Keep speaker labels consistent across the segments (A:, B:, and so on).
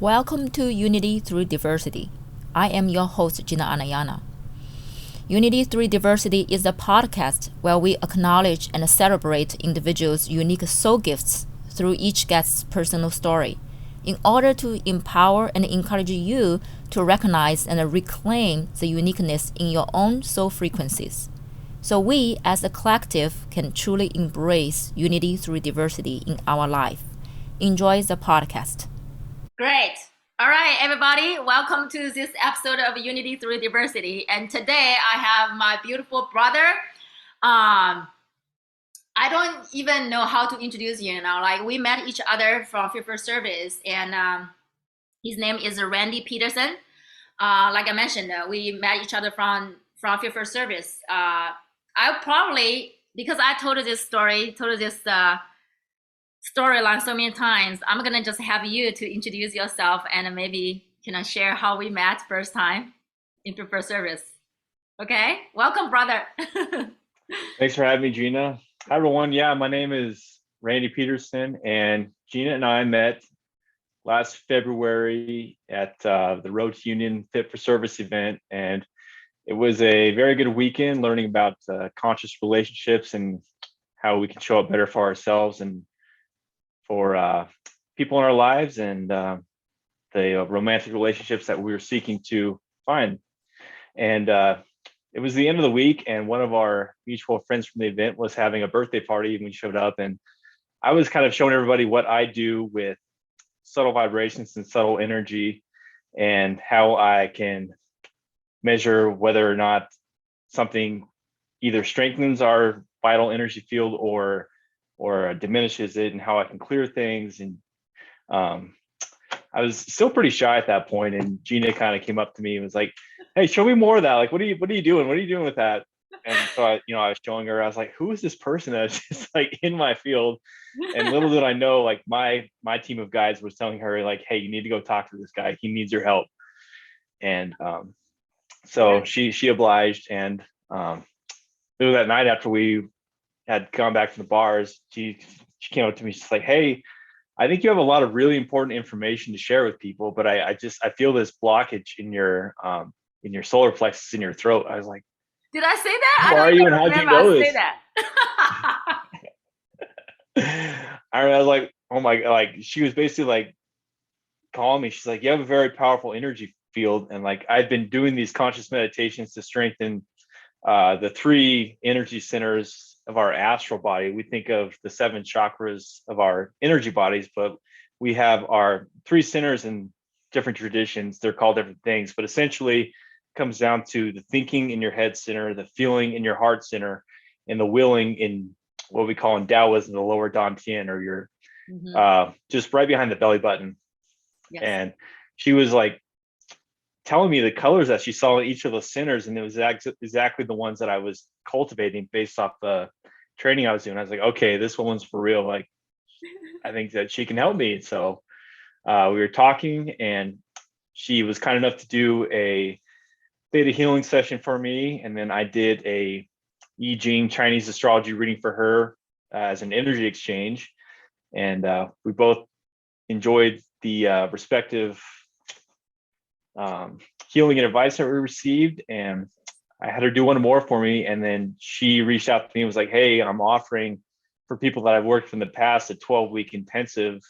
A: Welcome to Unity Through Diversity. I am your host, Gina Anayana. Unity Through Diversity is a podcast where we acknowledge and celebrate individuals' unique soul gifts through each guest's personal story in order to empower and encourage you to recognize and reclaim the uniqueness in your own soul frequencies. So we, as a collective, can truly embrace unity through diversity in our life. Enjoy the podcast. Great. All right, everybody. Welcome to this episode of Unity Through Diversity. And today I have my beautiful brother. I don't even know how to introduce you now. Like, we met each other from Fifth Service, and his name is Randy Peterson. Like I mentioned, we met each other from Fifth Service. I probably, because I told this storyline so many times, I'm gonna just have you to introduce yourself and maybe share how we met first time in Preferred Service. Okay, welcome, brother.
B: Thanks for having me, Gina. Hi, everyone. Yeah, my name is Randy Peterson, and Gina and I met last February at the Road to Union Fit for Service event, and it was a very good weekend learning about conscious relationships and how we can show up better for ourselves and for people in our lives, and the romantic relationships that we were seeking to find. And it was the end of the week, and one of our mutual friends from the event was having a birthday party, and we showed up, and I was kind of showing everybody what I do with subtle vibrations and subtle energy and how I can measure whether or not something either strengthens our vital energy field or diminishes it, and how I can clear things. And I was still pretty shy at that point, and Gina kind of came up to me and was like, "Hey, show me more of that. Like, what are you doing? What are you doing with that?" And so I was showing her. I was like, "Who is this person that's just like in my field?" And little did I know, like my team of guys was telling her, like, "Hey, you need to go talk to this guy. He needs your help." And so she obliged, and it was that night after we had gone back to the bars, she came up to me. She's like, "Hey, I think you have a lot of really important information to share with people, but I feel this blockage in your solar plexus in your throat." I was like,
A: Did I say that?
B: "Who
A: I don't
B: are you,
A: even
B: and how'd you
A: remember
B: know
A: I say
B: this?"
A: that.
B: I was like, "Oh my!" Like, she was basically like calling me. She's like, "You have a very powerful energy field," and like I've been doing these conscious meditations to strengthen the three energy centers of our astral body. We think of the seven chakras of our energy bodies, but we have our three centers in different traditions. They're called different things, but essentially it comes down to the thinking in your head center, the feeling in your heart center, and the willing in what we call in Taoism the lower dantian, or your just right behind the belly button. Yes. And she was like telling me the colors that she saw in each of those centers, and it was exactly the ones that I was cultivating based off the training I was doing. I was like, okay, this one's for real. Like, I think that she can help me. So we were talking, and she was kind enough to do a theta healing session for me, and then I did a I Ching Chinese astrology reading for her as an energy exchange, and we both enjoyed the respective healing and advice that we received. And I had her do one more for me, and then she reached out to me and was like, "Hey, I'm offering for people that I've worked with in the past a 12-week intensive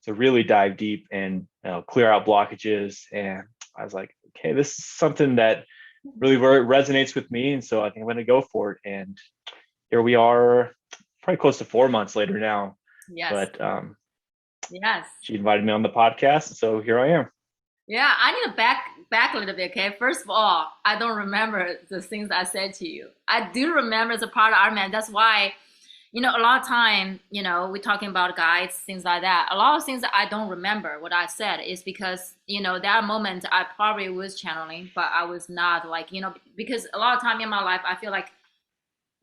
B: to really dive deep and clear out blockages." And I was like, okay, this is something that really resonates with me, and so I think I'm going to go for it. And here we are, probably close to 4 months later now. Yes. But yes, she invited me on the podcast, so here I am.
A: Yeah, I need to back a little bit, okay? First of all, I don't remember the things I said to you. I do remember the part of Ironman. That's why, a lot of time, we're talking about guides, things like that. A lot of things that I don't remember what I said is because, that moment I probably was channeling, but I was not like, because a lot of time in my life, I feel like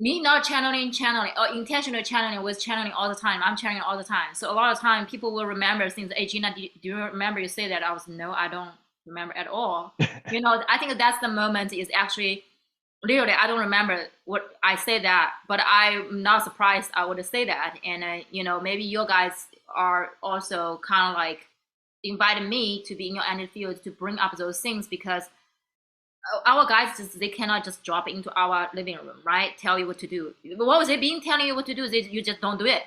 A: me not channeling or intentional channeling was channeling all the time. I'm channeling all the time. So a lot of time people will remember things. Hey, Gina, do you remember you say that? I was, no, I don't remember at all. I think that's the moment is actually literally, I don't remember what I said that, but I'm not surprised I would say that. And, maybe you guys are also kind of like invited me to be in your energy field to bring up those things, because our guys they cannot just drop into our living room, right? Tell you what to do. What was it being telling you what to do? You just don't do it.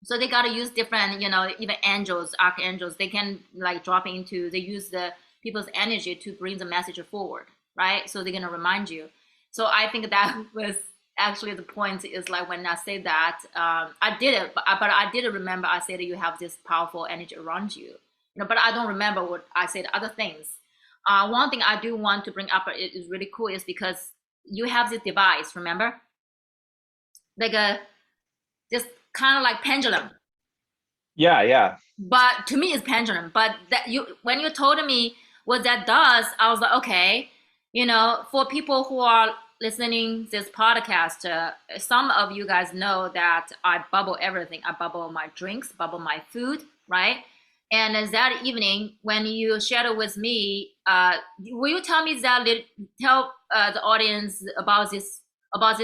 A: So they got to use different, even angels, archangels, they can like drop into, they use the people's energy to bring the message forward, right? So they're going to remind you. So I think that was actually the point, is like when I say that, I did it, but I did remember I said you have this powerful energy around you, but I don't remember what I said, other things. One thing I do want to bring up is really cool is because you have this device, remember? Like this kind of like pendulum.
B: Yeah.
A: But to me it's pendulum, but that when you told me what that does, I was like, okay, for people who are listening this podcast, some of you guys know that I bubble everything. I bubble my drinks, bubble my food, right? And that evening when you shared with me, will you tell me that, tell the audience about this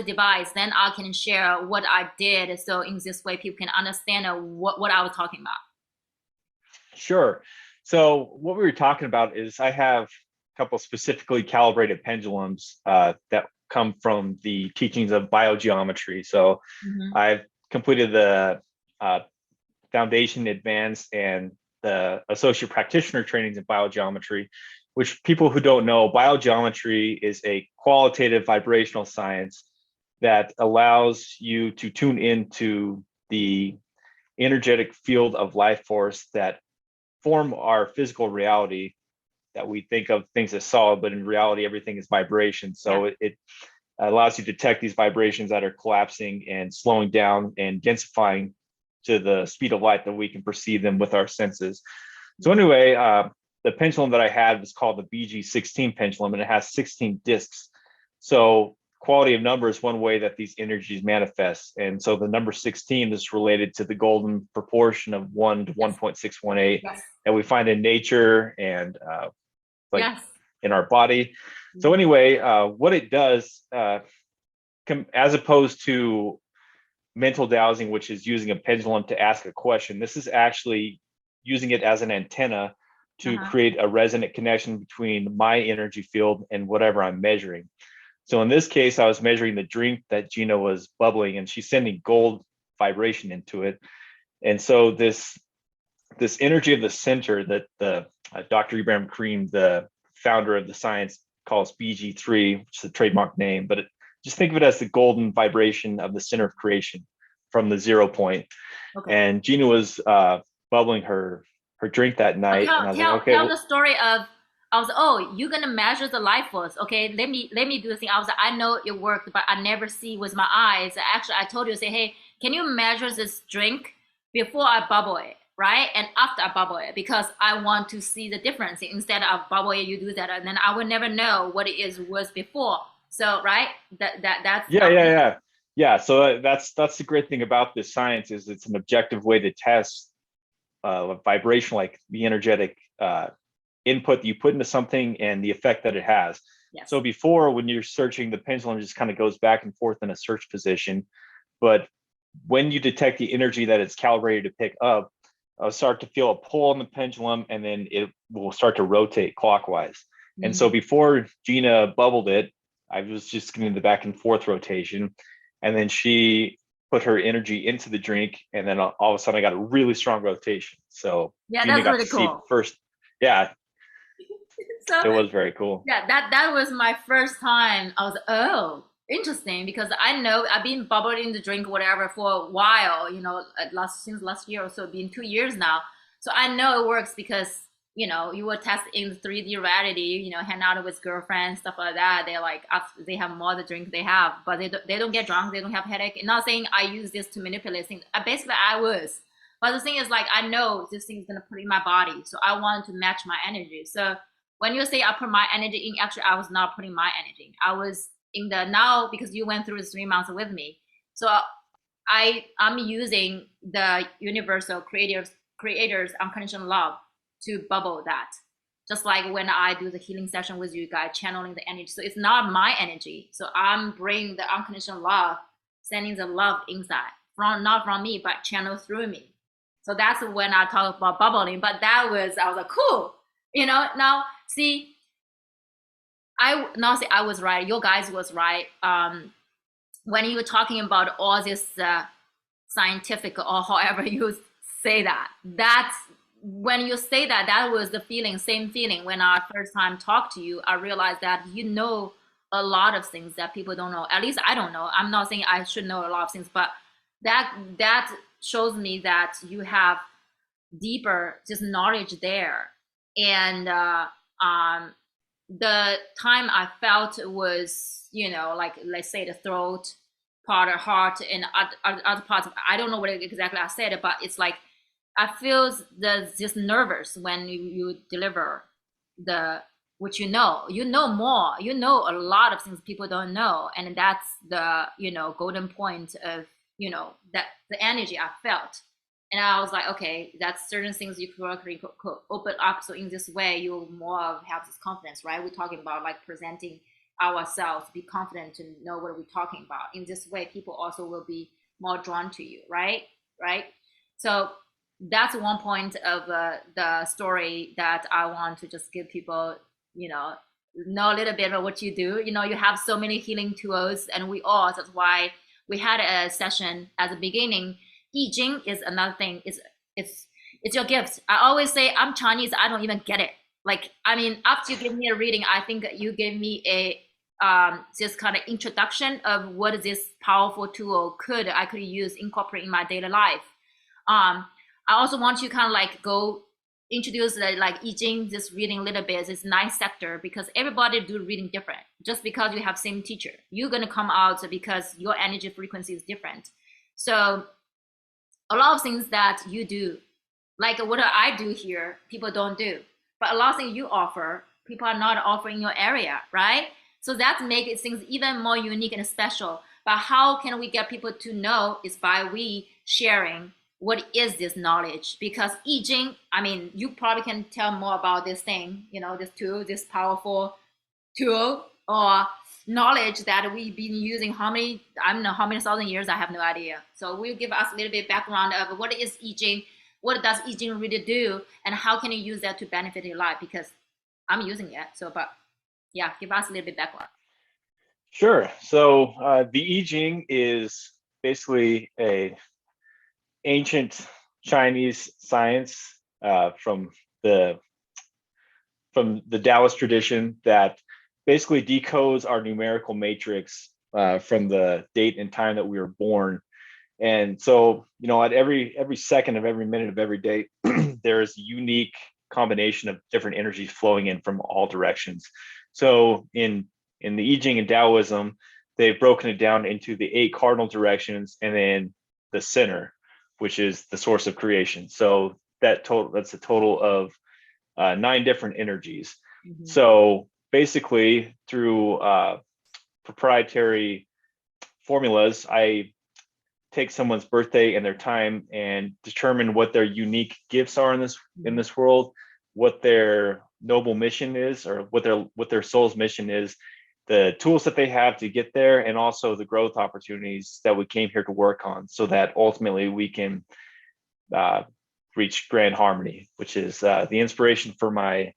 A: device, then I can share what I did, so in this way people can understand what I was talking about.
B: Sure. So what we were talking about is I have a couple specifically calibrated pendulums that come from the teachings of biogeometry. So I've completed the foundation, advanced, and the associate practitioner trainings in biogeometry, which people who don't know, biogeometry is a qualitative vibrational science that allows you to tune into the energetic field of life force that form our physical reality, that we think of things as solid, but in reality, everything is vibration. So it allows you to detect these vibrations that are collapsing and slowing down and densifying to the speed of light that we can perceive them with our senses. So anyway, the pendulum that I had was called the BG16 pendulum, and it has 16 discs. So quality of number is one way that these energies manifest. And so the number 16 is related to the golden proportion of 1 to 1.618 that we find in nature and in our body. So anyway, what it does, as opposed to mental dowsing, which is using a pendulum to ask a question, this is actually using it as an antenna to create a resonant connection between my energy field and whatever I'm measuring. So in this case, I was measuring the drink that Gina was bubbling, and she's sending gold vibration into it. And so this energy of the center that the Dr. Ibrahim Karim, the founder of the science, calls BG3, which is a trademark name, but just think of it as the golden vibration of the center of creation from the 0 point. And Gina was bubbling her drink that night, and I was like, okay,
A: tell the story of, I was, oh, you're gonna measure the life force. Okay, let me do the thing. I was like, I know it worked, but I never see with my eyes. Actually, I told you, say, hey, can you measure this drink before I bubble it, right? And after I bubble it, because I want to see the difference. Instead of bubble it, you do that, and then I will never know what it was before. So, right? That's
B: yeah. So that's the great thing about this science, is it's an objective way to test vibration, like the energetic input that you put into something and the effect that it has. So before, when you're searching, the pendulum just kind of goes back and forth in a search position. But when you detect the energy that it's calibrated to pick up, I'll start to feel a pull on the pendulum, and then it will start to rotate clockwise. And so before Gina bubbled it, I was just getting the back and forth rotation. And then she put her energy into the drink, and then all of a sudden I got a really strong rotation. So Gina got to see first. Yeah. So it was very cool.
A: Yeah, that was my first time. I was, oh, interesting, because I know I've been bubbling the drink whatever for a while, since last year or so, been 2 years now. So I know it works because you will test in 3D reality, hang out with girlfriends, stuff like that. They're like, they have more the drink they have, but they don't get drunk, they don't have headache. I'm not saying I use this to manipulate things. Basically, I was. But the thing is, like, I know this thing is gonna put in my body, so I wanted to match my energy. So when you say I put my energy in, actually, I was not putting my energy in. I was in the now, because you went through the 3 months with me. So I'm using the universal creators unconditional love to bubble that. Just like when I do the healing session with you guys, channeling the energy. So it's not my energy. So I'm bringing the unconditional love, sending the love inside, not from me, but channel through me. So that's when I talk about bubbling. But I was like, cool. Now see, I was right. Your guys was right. When you were talking about all this scientific or however you say that, that's when you say that, that was the feeling, same feeling when I first time talked to you. I realized that you know a lot of things that people don't know. At least I don't know. I'm not saying I should know a lot of things, but that shows me that you have deeper just knowledge there. And the time I felt was, like let's say the throat part or heart and other parts. I don't know what exactly I said, but it's like I feel just nervous when you deliver the which more, a lot of things people don't know, and that's the golden point of that the energy I felt. And I was like, okay, that's certain things you could open up. So in this way, you more have this confidence, right? We're talking about like presenting ourselves, be confident to know what we're talking about. In this way, people also will be more drawn to you, right? Right. So that's one point of the story that I want to just give people, know a little bit of what you do. You have so many healing tools, and that's why we had a session at the beginning. I Ching is another thing. It's your gift. I always say I'm Chinese. I don't even get it. Like, I mean, after you give me a reading, I think you gave me a just kind of introduction of what this powerful tool I could use, incorporate in my daily life. I also want you kind of like go introduce like I Ching, this reading a little bit, this nice sector, because everybody do reading different. Just because you have same teacher, you're gonna come out because your energy frequency is different. So a lot of things that you do, like what I do here, people don't do. But a lot of things you offer, people are not offering in your area, right? So that makes things even more unique and special. But how can we get people to know is by we sharing what is this knowledge? Because I Ching, I mean, you probably can tell more about this thing, this tool, this powerful tool or knowledge that we've been using I don't know how many thousand years, I have no idea. So will give us a little bit background of what is I Ching, what does I Ching really do, and how can you use that to benefit your life? Because I'm using it. So, but yeah, give us a little bit background.
B: Sure. So the I Ching is basically a ancient Chinese science from the Taoist tradition that basically decodes our numerical matrix from the date and time that we were born. And so, at every second of every minute of every day, there's a unique combination of different energies flowing in from all directions. So in the I Ching and Taoism, they've broken it down into the 8 cardinal directions and then the center, which is the source of creation. So that's a total of 9 different energies. Mm-hmm. So basically, through proprietary formulas, I take someone's birthday and their time and determine what their unique gifts are in this world, what their noble mission is, or what their soul's mission is, the tools that they have to get there, and also the growth opportunities that we came here to work on, so that ultimately we can reach grand harmony, which is the inspiration for my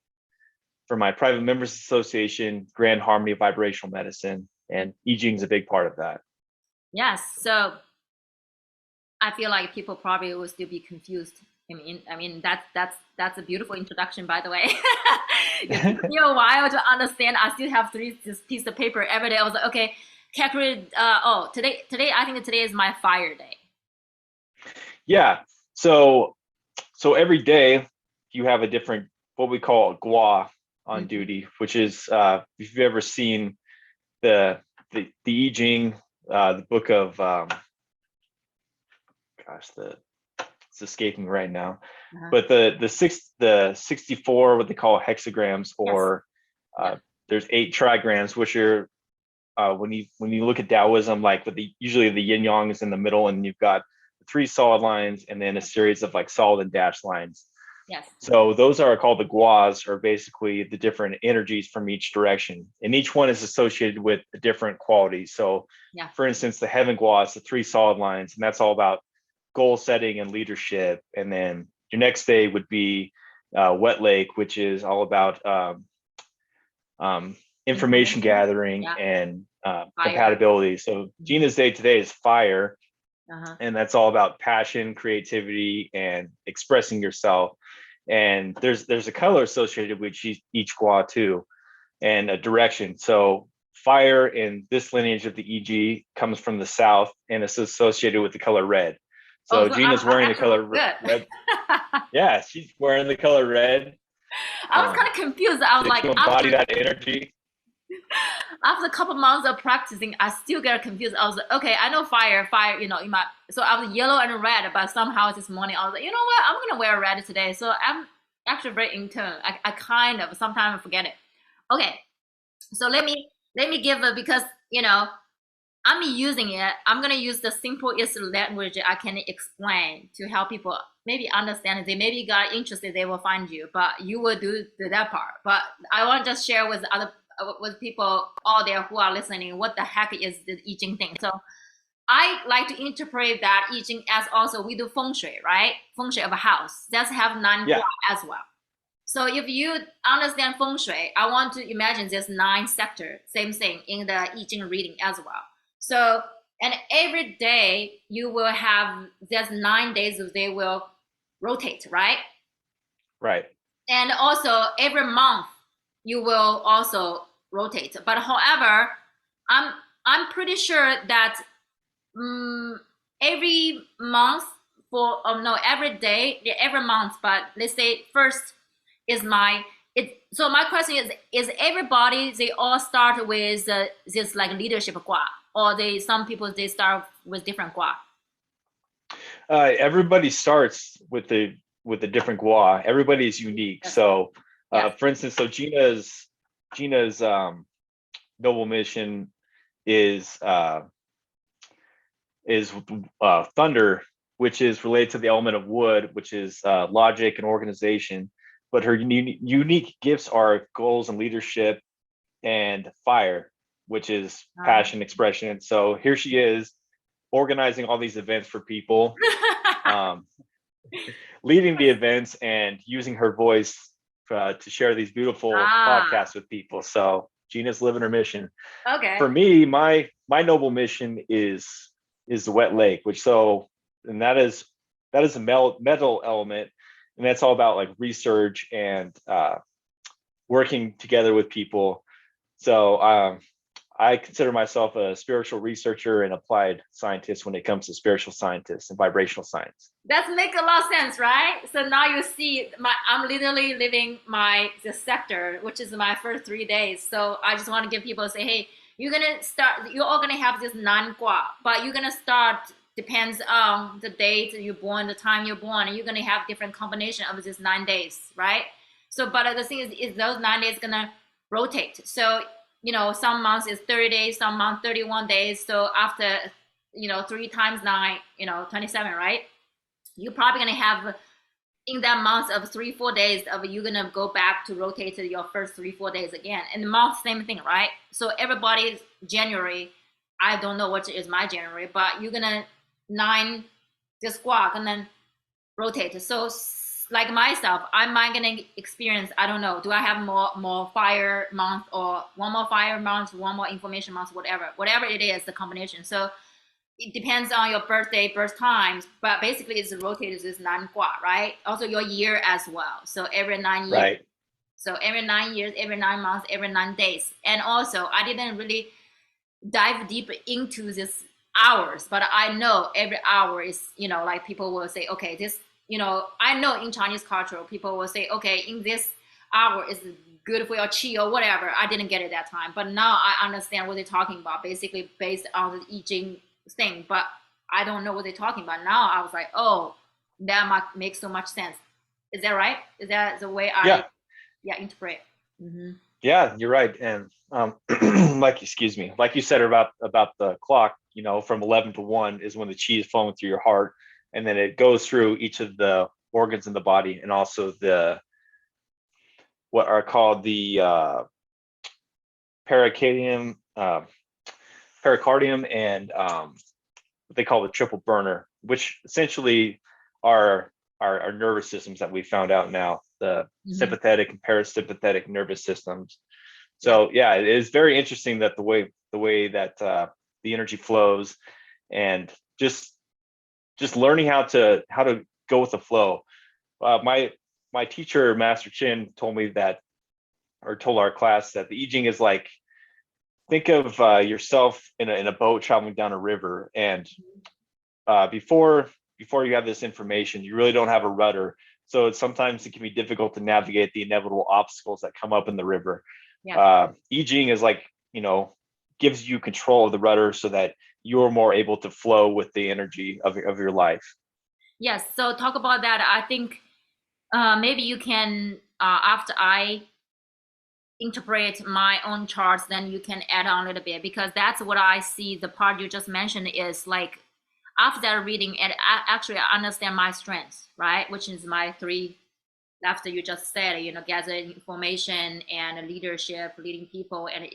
B: private members association, Grand Harmony Vibrational Medicine, and I Ching is a big part of that.
A: Yes. So I feel like people probably will still be confused. I mean that's a beautiful introduction, by the way. It took me a while to understand. I still have this piece of paper every day. I was like, okay, calculate. Today I think today is my fire day.
B: Yeah. So every day you have a different, what we call a gua on mm-hmm. duty, which is if you've ever seen the I Ching, the book of it's escaping right now, but the 64, what they call hexagrams, or yes. There's 8 trigrams, which are when you look at Taoism, like usually the yin yang is in the middle, and you've got 3 solid lines and then a series of like solid and dashed lines.
A: Yes.
B: So those are called the guas, or basically the different energies from each direction, and each one is associated with a different quality. So for instance, the heaven gua is the 3 solid lines, and that's all about goal setting and leadership. And then your next day would be wet lake, which is all about information gathering and compatibility. So Gina's day today is fire. And that's all about passion, creativity, and expressing yourself. And there's a color associated with each gua too, and a direction. So fire in this lineage of the EG comes from the south, and it's associated with the color red. So Gina's wearing the color red. Yeah, she's wearing the color red.
A: I was kind of confused. I was like,
B: to embody that energy.
A: After a couple months of practicing, I still get confused. I was like, okay, I know fire, you know, so I was yellow and red, but somehow this morning I was like, you know what, I'm gonna wear red today. So I'm actually very in tune. I kind of sometimes forget it. Okay, so let me give it, because you know I'm using it. I'm gonna use the simplest language I can explain to help people maybe understand. They maybe got interested, they will find you, but you will do that part. But I want to just share with people out there who are listening what the heck is the I Ching thing. So I like to interpret that I Ching as also we do feng shui, right? Feng shui of a house. That's have 9 gua as well. So if you understand feng shui, I want to imagine there's 9 sectors, same thing in the I Ching reading as well. So, and every day you will have, there's 9 days they will rotate, right?
B: Right.
A: And also every month you will also rotate. But however, I'm pretty sure that every month every day, every month, but let's say first is so my question is everybody, they all start with this like leadership gua, or some people they start with different gua?
B: Everybody starts with a different gua. Everybody is unique. So for instance, so Gina's noble mission is thunder, which is related to the element of wood, which is logic and organization. But her unique gifts are goals and leadership, and fire, which is passion, expression. So here she is organizing all these events for people, leading the events and using her voice to share these beautiful podcasts with people. So Gina's living her mission.
A: Okay.
B: For me, my noble mission is the wet lake, and that is a metal element, and that's all about like research and working together with people. So I consider myself a spiritual researcher and applied scientist when it comes to spiritual scientists and vibrational science.
A: That makes a lot of sense, right? So now you see, I'm literally living this sector, which is my first 3 days. So I just want to give people say, hey, you're all gonna have this 9 gua, but you're gonna start, depends on the date you're born, the time you're born, and you're gonna have different combination of this 9 days, right? So, but the thing is those 9 days gonna rotate. So, you know, some months is 30 days, some months 31 days. So after, 3 times 9, 27, right? You're probably gonna have in that month of 3-4 days of you're gonna go back to rotate to your first 3-4 days again. And the month, same thing, right? So everybody's January, I don't know what is my January, but you're gonna 9 the squawk and then rotate. So like myself, I'm gonna experience, I don't know, do I have more fire month, or one more fire month, one more information month, whatever it is, the combination. So it depends on your birth times, but basically it's rotated this 9 gua, right? Also your year as well. So every 9 years.
B: Right.
A: So every 9 years, every 9 months, every 9 days. And also I didn't really dive deep into this hours, but I know every hour is, like people will say, okay, this, I know in Chinese culture, people will say, okay, in this hour is good for your chi or whatever. I didn't get it that time, but now I understand what they're talking about, basically based on the I Ching thing, but I don't know what they're talking about. Now I was like, oh, that might make so much sense. Is that right? Is that the way I interpret? Mm-hmm.
B: Yeah, you're right. And like you said about the clock, from 11 to 1 is when the chi is flowing through your heart, and then it goes through each of the organs in the body, and also what are called the pericardium and what they call the triple burner. which essentially are our nervous systems that we found out now, the sympathetic and parasympathetic nervous systems. So yeah, it is very interesting that the way that the energy flows, and just learning how to go with the flow. My teacher, Master Chin, told me that, or told our class, that the I Ching is like, think of yourself in a boat traveling down a river, and before you have this information, you really don't have a rudder. So sometimes it can be difficult to navigate the inevitable obstacles that come up in the river. I Ching is like, gives you control of the rudder so that you're more able to flow with the energy of your life.
A: Yes. So talk about that. I think maybe you can, after I interpret my own charts, then you can add on a little bit, because that's what I see. The part you just mentioned is like, after that reading, and actually I understand my strengths, right? Which is my three, after you just said, gathering information and leadership, leading people, and,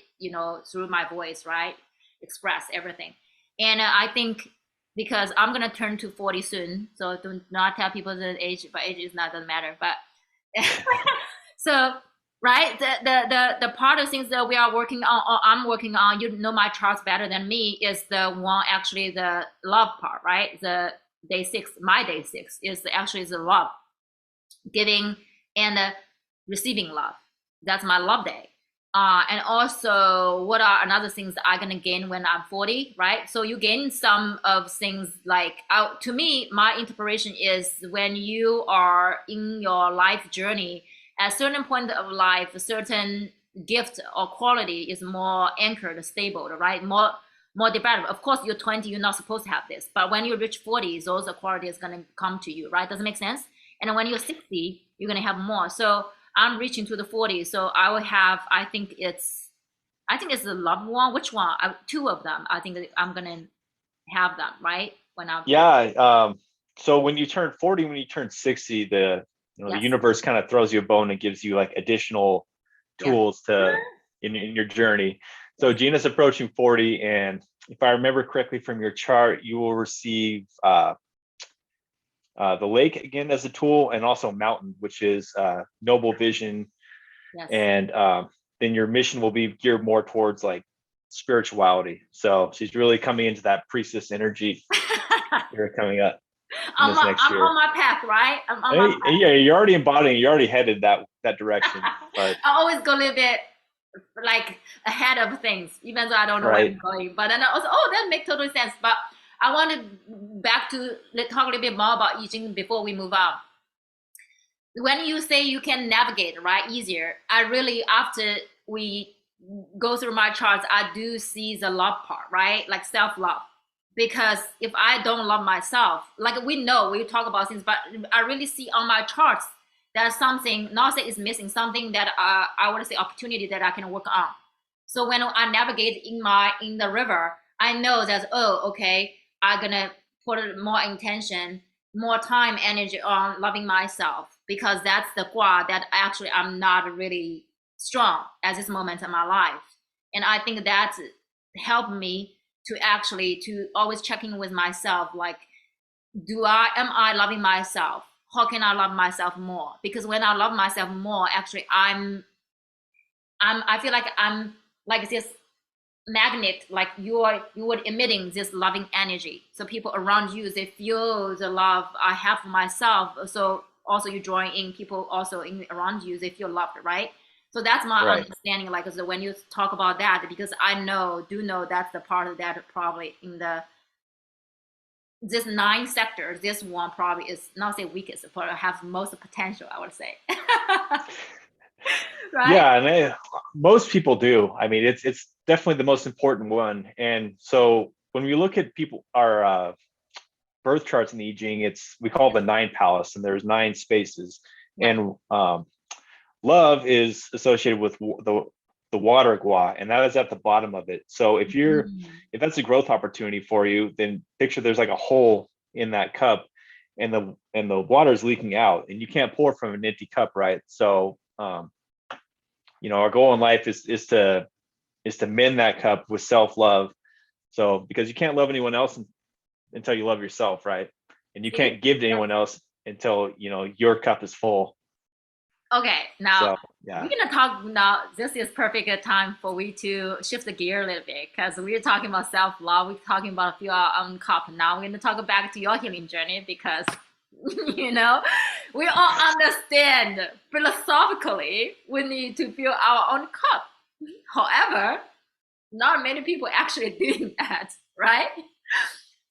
A: through my voice, right? Express everything. And I think, because I'm going to turn to 40 soon, so do not tell people the age, but age is not, doesn't matter. But so, right, the part of things that we are working on, or I'm working on, my charts better than me, is the one, actually the love part, right? The day 6, my day 6 is actually the love, giving and receiving love. That's my love day. And also, what are another things that I'm gonna gain when I'm 40, right? So you gain some of things like, to me, my interpretation is, when you are in your life journey, at a certain point of life, a certain gift or quality is more anchored, stable, right? More developed. Of course, you're 20, you're not supposed to have this, but when you reach 40, those qualities gonna come to you, right? Does it make sense? And when you're 60, you're gonna have more. So I'm reaching to the 40, so I will have, I think it's the love one. Which one? Two of them. I think I'm gonna have them, right? When I'm 40.
B: Yeah. So when you turn 40, when you turn 60, the universe kind of throws you a bone and gives you like additional tools to in your journey. So Gina's approaching 40, and if I remember correctly from your chart, you will receive the lake again as a tool, and also mountain, which is noble vision. And then your mission will be geared more towards like spirituality. So she's really coming into that priestess energy here coming up
A: I'm on my path, right? I'm on my path.
B: Yeah, you're already embodying, you're already headed that direction. But
A: I always go a little bit like ahead of things, even though I don't know where I'm going. But then also, that makes total sense. But I wanted back to talk a little bit more about I Ching before we move on. When you say you can navigate, right, easier, I really, after we go through my charts, I do see the love part, right? Like self-love. Because if I don't love myself, like we talk about things, but I really see on my charts, there's something, not say it's missing, something that I want to say opportunity that I can work on. So when I navigate in the river, I know that, okay, I'm gonna put more intention, more time, energy on loving myself, because that's the gua that actually I'm not really strong at this moment in my life. And I think that helped me to always check in with myself, like, am I loving myself? How can I love myself more? Because when I love myself more, actually I feel like I'm like this magnet, like you are emitting this loving energy. So people around you, they feel the love I have for myself. So also you drawing in people also around you, they feel loved, right? So that's my understanding. Like, so when you talk about that, because I do know that's the part of that probably in this 9 sectors, this one probably is not say weakest, but have most potential, I would say. Right?
B: Yeah, and most people do. I mean, it's definitely the most important one. And so when we look at our birth charts in the I Ching, we call it the 9 palace, and there's 9 spaces. And love is associated with the water gua, and that is at the bottom of it. So if that's a growth opportunity for you, then picture there's like a hole in that cup, and the water is leaking out, and you can't pour from an empty cup, right? So our goal in life is to mend that cup with self-love. So because you can't love anyone else until you love yourself, right? And you
A: See?
B: can't give to anyone else until your cup is full.
A: Okay, now
B: So
A: we're
B: yeah.
A: gonna talk now. This is perfect time for we to shift the gear a little bit because we're talking about self-love. We're talking about fill our own cup. Now we're gonna talk back to your healing journey because you know we all understand philosophically we need to fill our own cup. However, not many people actually doing that, right?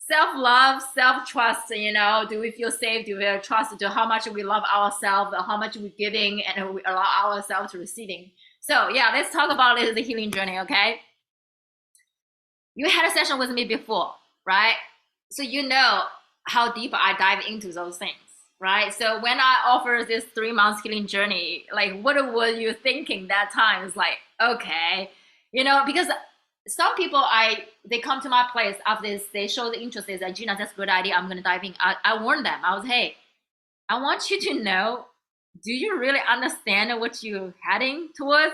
A: Self-love, self-trust, do we feel safe? Do we trust to how much we love ourselves, how much we're giving, and we allow ourselves to receiving? So yeah, let's talk about the healing journey, okay? You had a session with me before, right? So you know how deep I dive into those things, right? So when I offer this 3 months healing journey, like what were you thinking that time? It's like, okay, because some people they come to my place after this, they show the interest, they say, Gina, that's a good idea, I'm gonna dive in. I warned them, I was, hey, I want you to know, do you really understand what you're heading towards?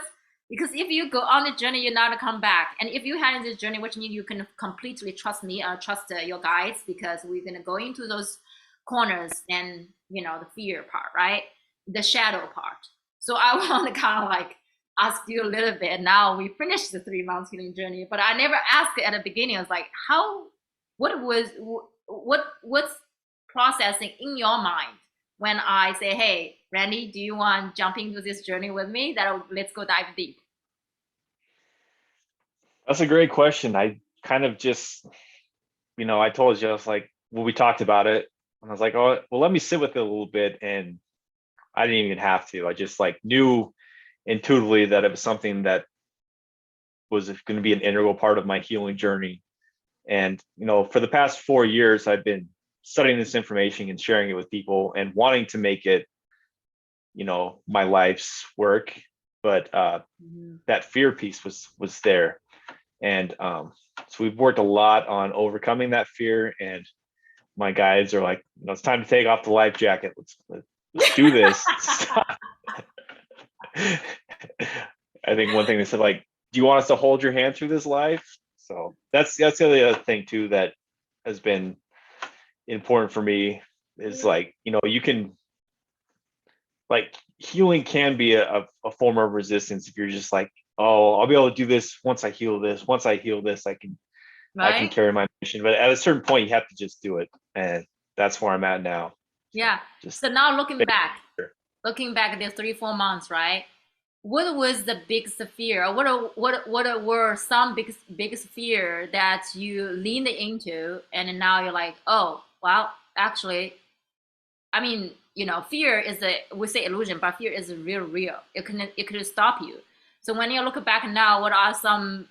A: Because if you go on the journey, you're not gonna come back. And if you head in this journey, which means you can completely trust me or trust your guides, because we're gonna go into those corners and the fear part, right? The shadow part. So I want to kind of like ask you a little bit. Now we finished the 3 months healing journey, but I never asked it at the beginning. I was like, what's processing in your mind when I say, hey, Randy, do you want to jump into this journey with me? Let's go dive deep.
B: That's a great question. I kind of just, I told you, I was like, well, we talked about it, and I was like, oh, well, let me sit with it a little bit. And I didn't even have to. I just like knew intuitively that it was something that was going to be an integral part of my healing journey. And, for the past 4 years, I've been studying this information and sharing it with people and wanting to make it, my life's work. But that fear piece was there. And so we've worked a lot on overcoming that fear. And my guides are like, it's time to take off the life jacket. Let's do this. I think one thing they said, like, do you want us to hold your hand through this life? So that's the other thing too that has been important for me is like, you can, like, healing can be a form of resistance if you're just like, oh, I'll be able to do this once I heal this. Once I heal this, I can
A: Right?
B: carry my mission. But at a certain point, you have to just do it, and that's where I'm at now. So
A: Yeah.
B: just
A: So now looking back at the 3-4 months, right? What was the biggest fear? What were some biggest fear that you leaned into, and now you're like, oh, well, actually, I mean, fear is we say illusion, but fear is real. It could stop you. So when you look back now, what are some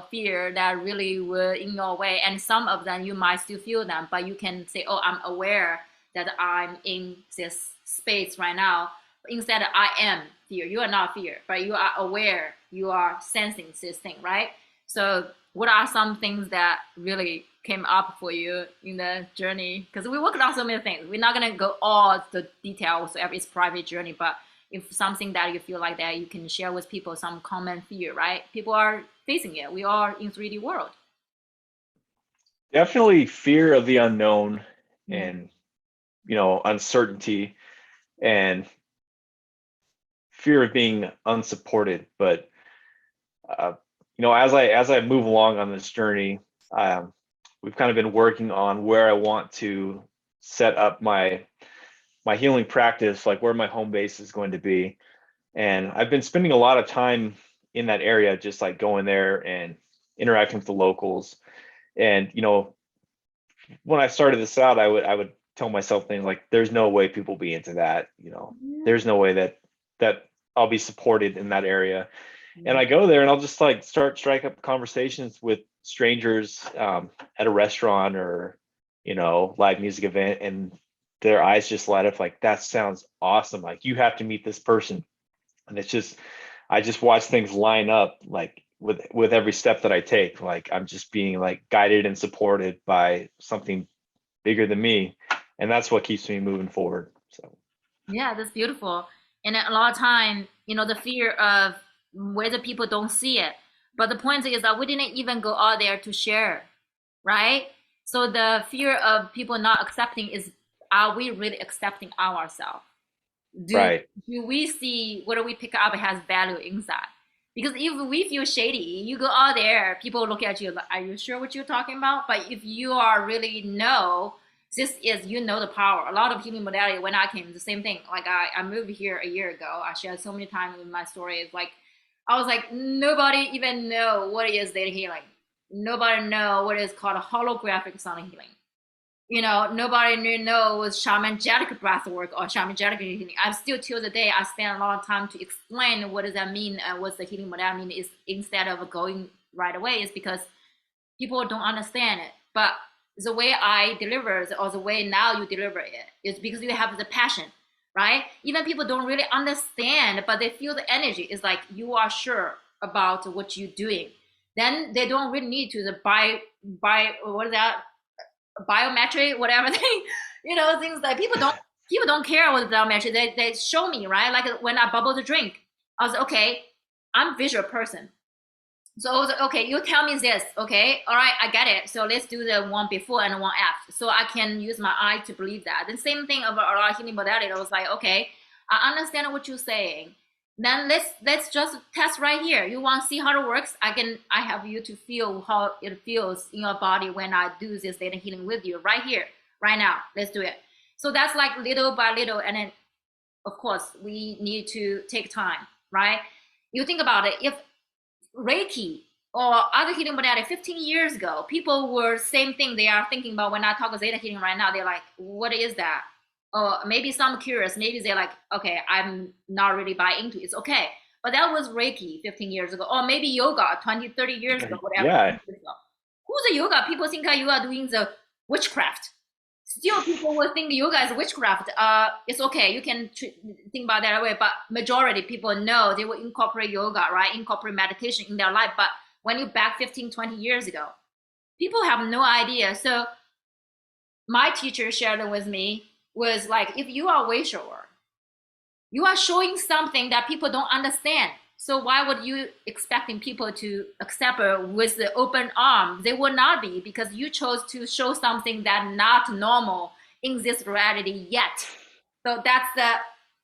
A: fear that really were in your way? And some of them you might still feel them, but you can say, oh, I'm aware that I'm in this space right now. Instead, I am fear. You are not fear, but you are aware. You are sensing this thing, right? So what are some things that really came up for you in the journey? Because we worked on so many things. We're not gonna go all the details. So it's private journey, but if something that you feel like that you can share with people, some common fear, right? People are facing it. We are in 3D world.
B: definitely fear of the unknown
A: Mm.
B: and uncertainty and fear of being unsupported. But as I move along on this journey, we've kind of been working on where I want to set up my healing practice, like where my home base is going to be. And I've been spending a lot of time in that area, just like going there and interacting with the locals. And when I started this out, I would tell myself things like, "There's no way people be into that." There's no way that I'll be supported in that area. And I go there and I'll just like strike up conversations with strangers at a restaurant or live music event, and their eyes just light up like, that sounds awesome. Like, you have to meet this person. And it's just, I just watch things line up like with every step that I take. Like, I'm just being like guided and supported by something bigger than me, and that's what keeps me moving forward. So
A: Yeah, that's beautiful. And a lot of time, the fear of whether people don't see it. But the point is that we didn't even go out there to share, right? So the fear of people not accepting is, are we really accepting ourselves? do
B: Right.
A: do we see what do we pick up has value inside? Because if we feel shady, you go out there, people look at you like, are you sure what you're talking about? But if you are really know, this is, you know, the power. A lot of healing modality, when I came, the same thing. Like I moved here a year ago. I shared so many times with my story. It's like I was like, nobody even know what is data healing. Nobody know what is called a holographic sonic healing. You know, nobody knows shamanic breath work or shamanic healing. I'm still, till the day, I spend a lot of time to explain what does that mean and what's the healing modality mean, is instead of going right away, is because people don't understand it. But the way I deliver it, or the way now you deliver it, is because you have the passion, right? Even people don't really understand, but they feel the energy. It's like you are sure about what you're doing. Then they don't really need to the buy what is that, biometric, whatever thing, you know, things that people don't care what the biometric. They show me, right? Like when I bubble the drink, I was okay. I'm a visual person, so I was like, okay, you tell me this, okay, all right, I get it. So let's do the one before and one after, so I can use my eye to believe that. The same thing about our healing modality. I was like, okay, I understand what you're saying. Then let's just test right here. You want to see how it works? I have you to feel how it feels in your body when I do this data healing with you right here, right now. Let's do it. So that's like little by little, and then of course we need to take time, right? You think about it. If Reiki or other healing modality 15 years ago, people were same thing they are thinking about when I talk about Zeta healing right now. They're like, what is that? Or maybe some curious, maybe they're like, okay, I'm not really buy into it. It's okay. But that was Reiki 15 years ago, or maybe yoga 20, 30 years ago, whatever.
B: Yeah.
A: Who's a yoga? People think that you are doing the witchcraft. Still, people will think yoga is witchcraft. It's okay. You can think about that way, but majority people know they will incorporate yoga, right? Incorporate meditation in their life. But when you back 15, 20 years ago, people have no idea. So my teacher shared it with me was like, if you are way sure, you are showing something that people don't understand. So why would you expecting people to accept it with the open arm? They will not be, because you chose to show something that not normal in this reality yet. So that's the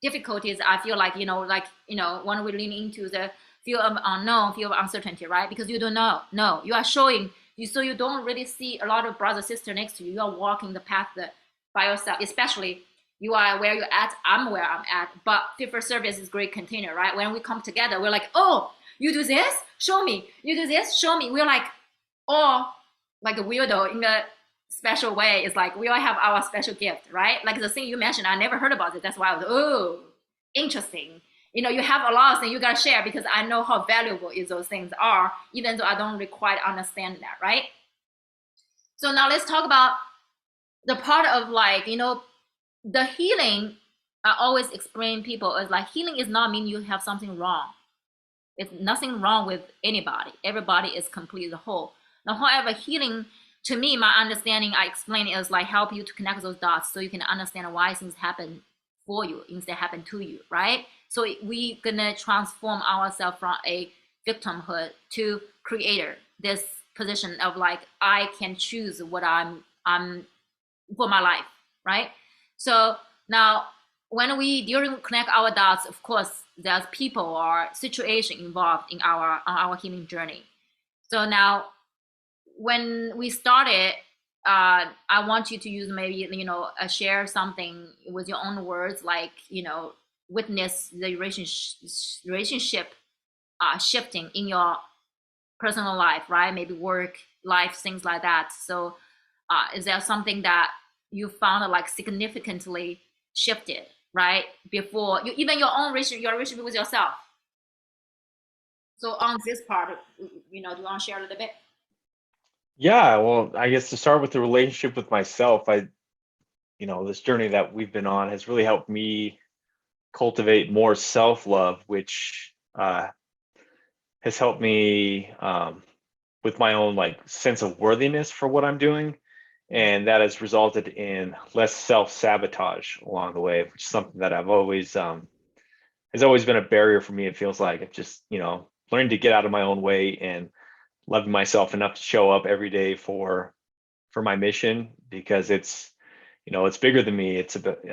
A: difficulties. I feel like, when we lean into the fear of unknown, fear of uncertainty, right? Because you don't know. No, you are showing you, so you don't really see a lot of brother sister next to you. You are walking the path by yourself, especially you are where you're at, I'm where I'm at. But fit for service is great container, right? When we come together, we're like, oh, you do this, show me. You do this, show me. We're like, oh, like a weirdo in a special way. It's like we all have our special gift, right? Like the thing you mentioned, I never heard about it. That's why I was, oh, interesting. You have a lot of things you gotta share, because I know how valuable is those things are, even though I don't really quite understand that, right? So now let's talk about the part of like, the healing. I always explain people as like, healing is not mean you have something wrong. It's nothing wrong with anybody. Everybody is completely whole. Now, however, healing, to me, my understanding, I explain it as like help you to connect those dots so you can understand why things happen for you instead of happen to you, right? So we gonna transform ourselves from a victimhood to creator. This position of like I can choose what I'm for my life, right? So now when we during connect our dots, of course, there's people or situation involved in our healing journey. So now when we started, I want you to use maybe share something with your own words, like witness the relationship shifting in your personal life, right? Maybe work life, things like that. So is there something that you found like significantly shifted, right? Before you, even your own your relationship with yourself. So on this part, do you want to share a little bit?
B: Yeah, well, I guess to start with the relationship with myself, this journey that we've been on has really helped me cultivate more self-love, which has helped me with my own like sense of worthiness for what I'm doing. And that has resulted in less self-sabotage along the way, which is something that I've always has always been a barrier for me. It feels like it's just, learning to get out of my own way and loving myself enough to show up every day for for my mission, because it's, it's bigger than me. It's a bit,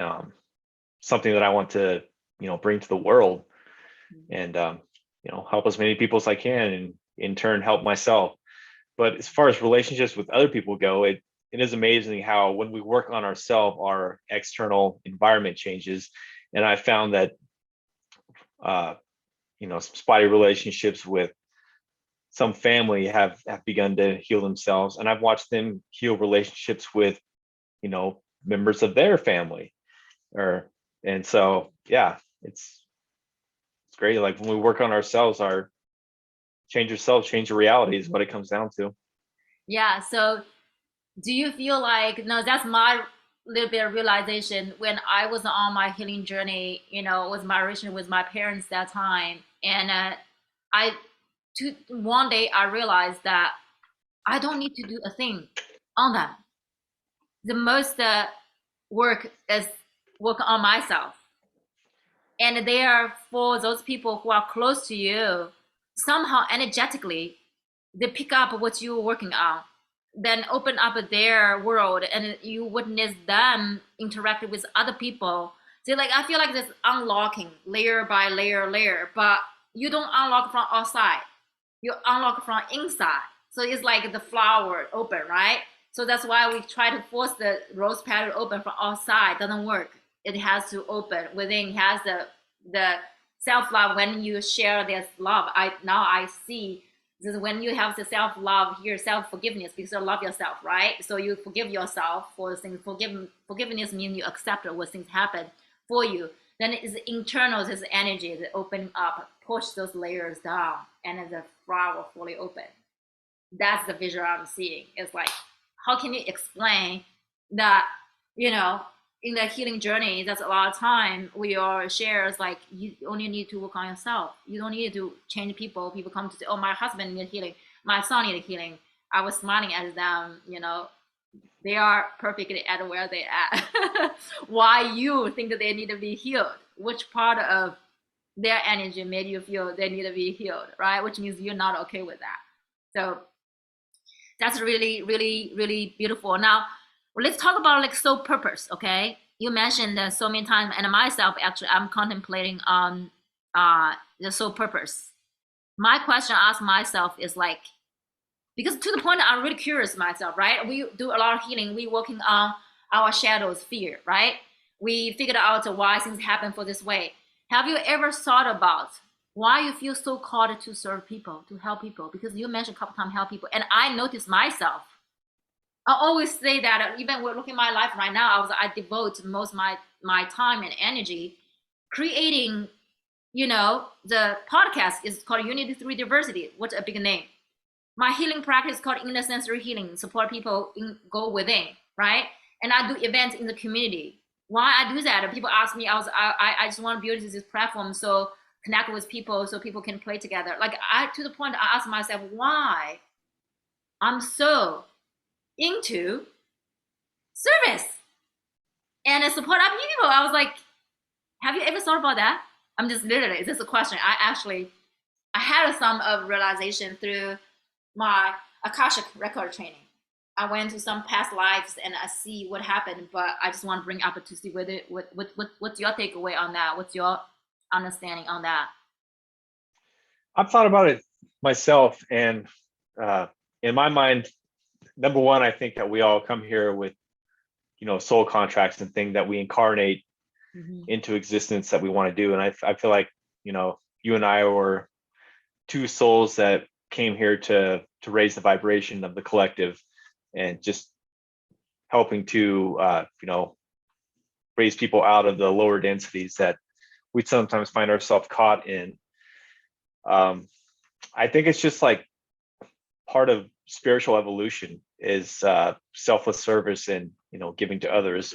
B: something that I want to, bring to the world, and help as many people as I can, and in turn help myself. But as far as relationships with other people go, it is amazing how when we work on ourselves, our external environment changes. And I found that spotty relationships with some family have begun to heal themselves, and I've watched them heal relationships with members of their family. And so yeah, it's great. Like when we work on ourselves, our change yourself, change your reality is what it comes down to.
A: Yeah. So do you feel like, no, that's my little bit of realization when I was on my healing journey, with my relationship with my parents that time. And I, one day I realized that I don't need to do a thing on them. The most work is work on myself. And there, for those people who are close to you, somehow energetically, they pick up what you're working on, then open up their world, and you witness them interact with other people. So like, I feel like this unlocking layer by layer, but you don't unlock from outside, you unlock from inside. So it's like the flower open, right? So that's why we try to force the rose petal open from outside. Doesn't work. It has to open within. Has the self love. When you share this love, I see this is when you have the self love here, self forgiveness, because you love yourself, right? So you forgive yourself for things. Forgiveness means you accept what things happen for you. Then it's internal, this energy that opening up, push those layers down, and then the flower fully open. That's the visual I'm seeing. It's like, how can you explain that, in the healing journey, that's a lot of time we all share is like, you only need to work on yourself. You don't need to change people. People come to say, oh, my husband needs healing. My son needs healing. I was smiling at them, they are perfectly at where they at. Why you think that they need to be healed? Which part of their energy made you feel they need to be healed, right? Which means you're not okay with that. So that's really, really, really beautiful. Now, let's talk about like soul purpose, okay? You mentioned that so many times, and myself, actually, I'm contemplating on the soul purpose. My question I ask myself is like, because to the point I'm really curious myself, right? We do a lot of healing. We working on our shadows, fear, right? We figured out why things happen for this way. Have you ever thought about why you feel so called to serve people, to help people? Because you mentioned a couple times help people, and I noticed myself. I always say that even when looking at my life right now, I devote most of my time and energy creating. The podcast is called Unity Through Diversity. What a big name! My healing practice is called Inner Sensory Healing, support people go within, right? And I do events in the community. Why I do that? People ask me, I just want to build this platform so connect with people so people can play together. Like to the point I ask myself why I'm so into service and support other people. I was like, have you ever thought about that? I'm just literally, this is a question. I had some of realization through my Akashic record training. I went to some past lives and I see what happened, but I just want to bring up to see what's your takeaway on that? What's your understanding on that?
B: I've thought about it myself, and in my mind, number one, I think that we all come here with, soul contracts and things that we incarnate into existence that we want to do. And I feel like, you and I were two souls that came here to raise the vibration of the collective, and just helping to raise people out of the lower densities that we sometimes find ourselves caught in. I think it's just like part of spiritual evolution is selfless service and giving to others.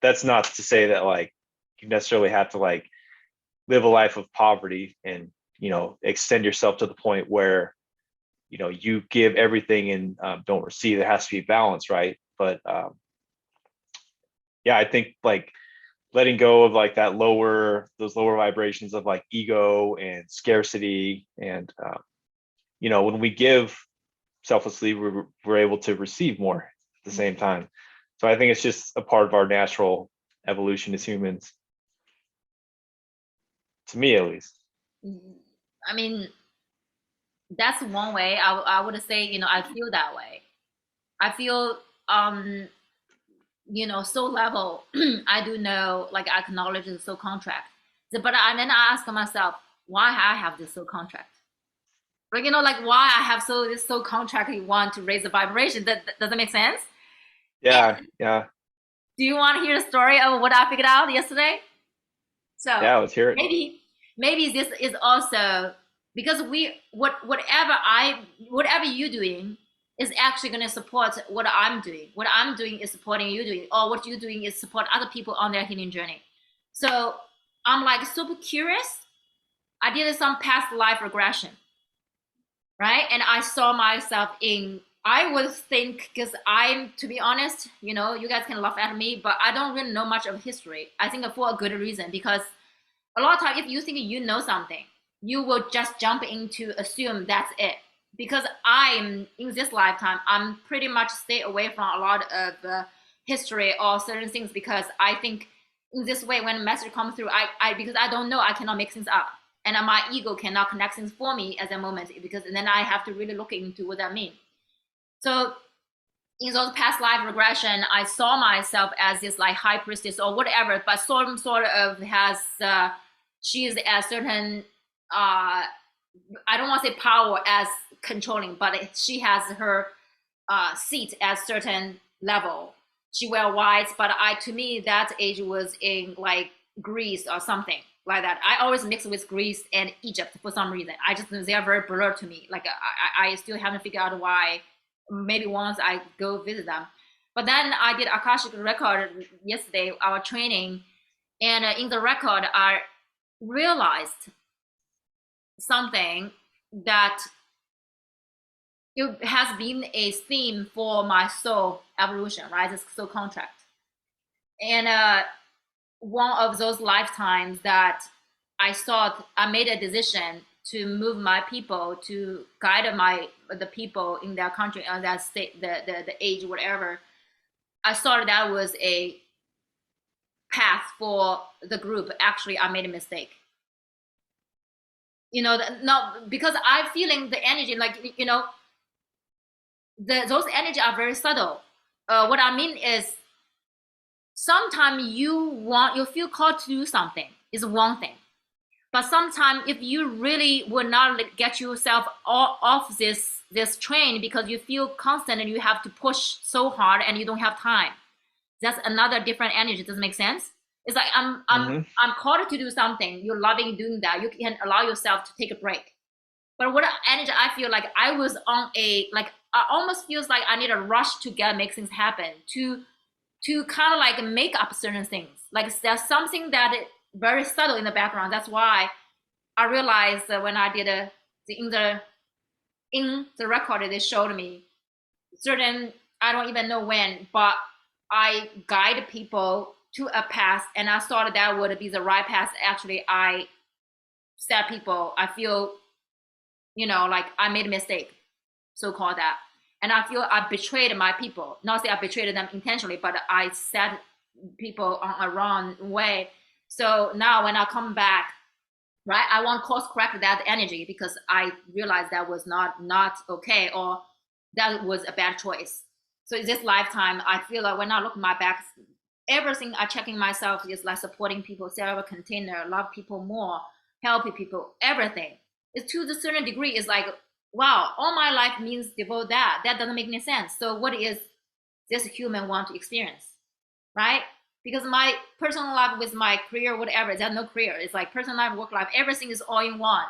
B: That's not to say that like you necessarily have to like live a life of poverty and extend yourself to the point where you give everything and don't receive. There has to be balance, right? But yeah, I think like letting go of like those lower vibrations of like ego and scarcity, and when we give selflessly, we're able to receive more. the same time. So I think it's just a part of our natural evolution as humans, to me at least.
A: I mean, that's one way. I would say, I feel that way. I feel, soul level. I do know, like, I acknowledge the soul contract. But then I ask myself, why I have this soul contract? Like, like why I have this soul contract. You want to raise the vibration. Does that make sense?
B: Yeah,
A: And
B: yeah,
A: do you want to hear the story of what I figured out yesterday? So
B: yeah. Let's hear it.
A: maybe this is also because whatever you're doing is actually going to support what I'm doing. What I'm doing is supporting you doing, or what you're doing is support other people on their healing journey. So I'm like super curious. I did some past life regression, right? And I saw myself I would think, because to be honest, you guys can laugh at me, but I don't really know much of history. I think for a good reason, because a lot of time, if you think you know something, you will just jump into assume that's it. Because I'm in this lifetime, I'm pretty much stay away from a lot of history or certain things, because I think in this way, when a message comes through, because I don't know, I cannot make things up, and my ego cannot connect things for me at that moment, because then I have to really look into what that means. So in those past life regression, I saw myself as this like high priestess or whatever, but sort of has she's a certain I don't want to say power as controlling, but she has her seat at certain level. She wear white, but to me that age was in like Greece or something like that. I always mix with Greece and Egypt for some reason. They are very blurred to me. Like I still haven't figured out why. Maybe once I go visit them. But then I did Akashic record yesterday, our training, and in the record I realized something that it has been a theme for my soul evolution, right? This soul contract. And one of those lifetimes that I thought I made a decision to move my people, to guide the people in their country, that state, the age, whatever. I thought that was a path for the group. Actually, I made a mistake. No, because I'm feeling the energy, like those energy are very subtle. What I mean is, sometimes you feel called to do something is one thing, but sometimes if you really would not get yourself off this train because you feel constant and you have to push so hard and you don't have time, that's another different energy. Does it make sense? It's like I'm called to do something. You're loving doing that. You can allow yourself to take a break. But what energy I feel like I was on I almost feels like I need a rush to make things happen, to kind of like make up certain things. Like there's something that is very subtle in the background. That's why I realized that when I did in the record they showed me certain, I don't even know when, but I guide people to a path, and I thought that would be the right path. Actually, I said people, I feel, like I made a mistake, so called that. And I feel I betrayed my people. Not say I betrayed them intentionally, but I set people on a wrong way. So now when I come back, right, I want to course correct that energy, because I realized that was not okay, or that was a bad choice. So in this lifetime, I feel like when I look at my back, everything I checking myself is like supporting people, set up a container, love people more, helping people, everything. It's to a certain degree, is like, wow, all my life means devote that. That doesn't make any sense. So what is this human want to experience, right? Because my personal life with my career, whatever, there's no career. It's like personal life, work life, everything is all in one.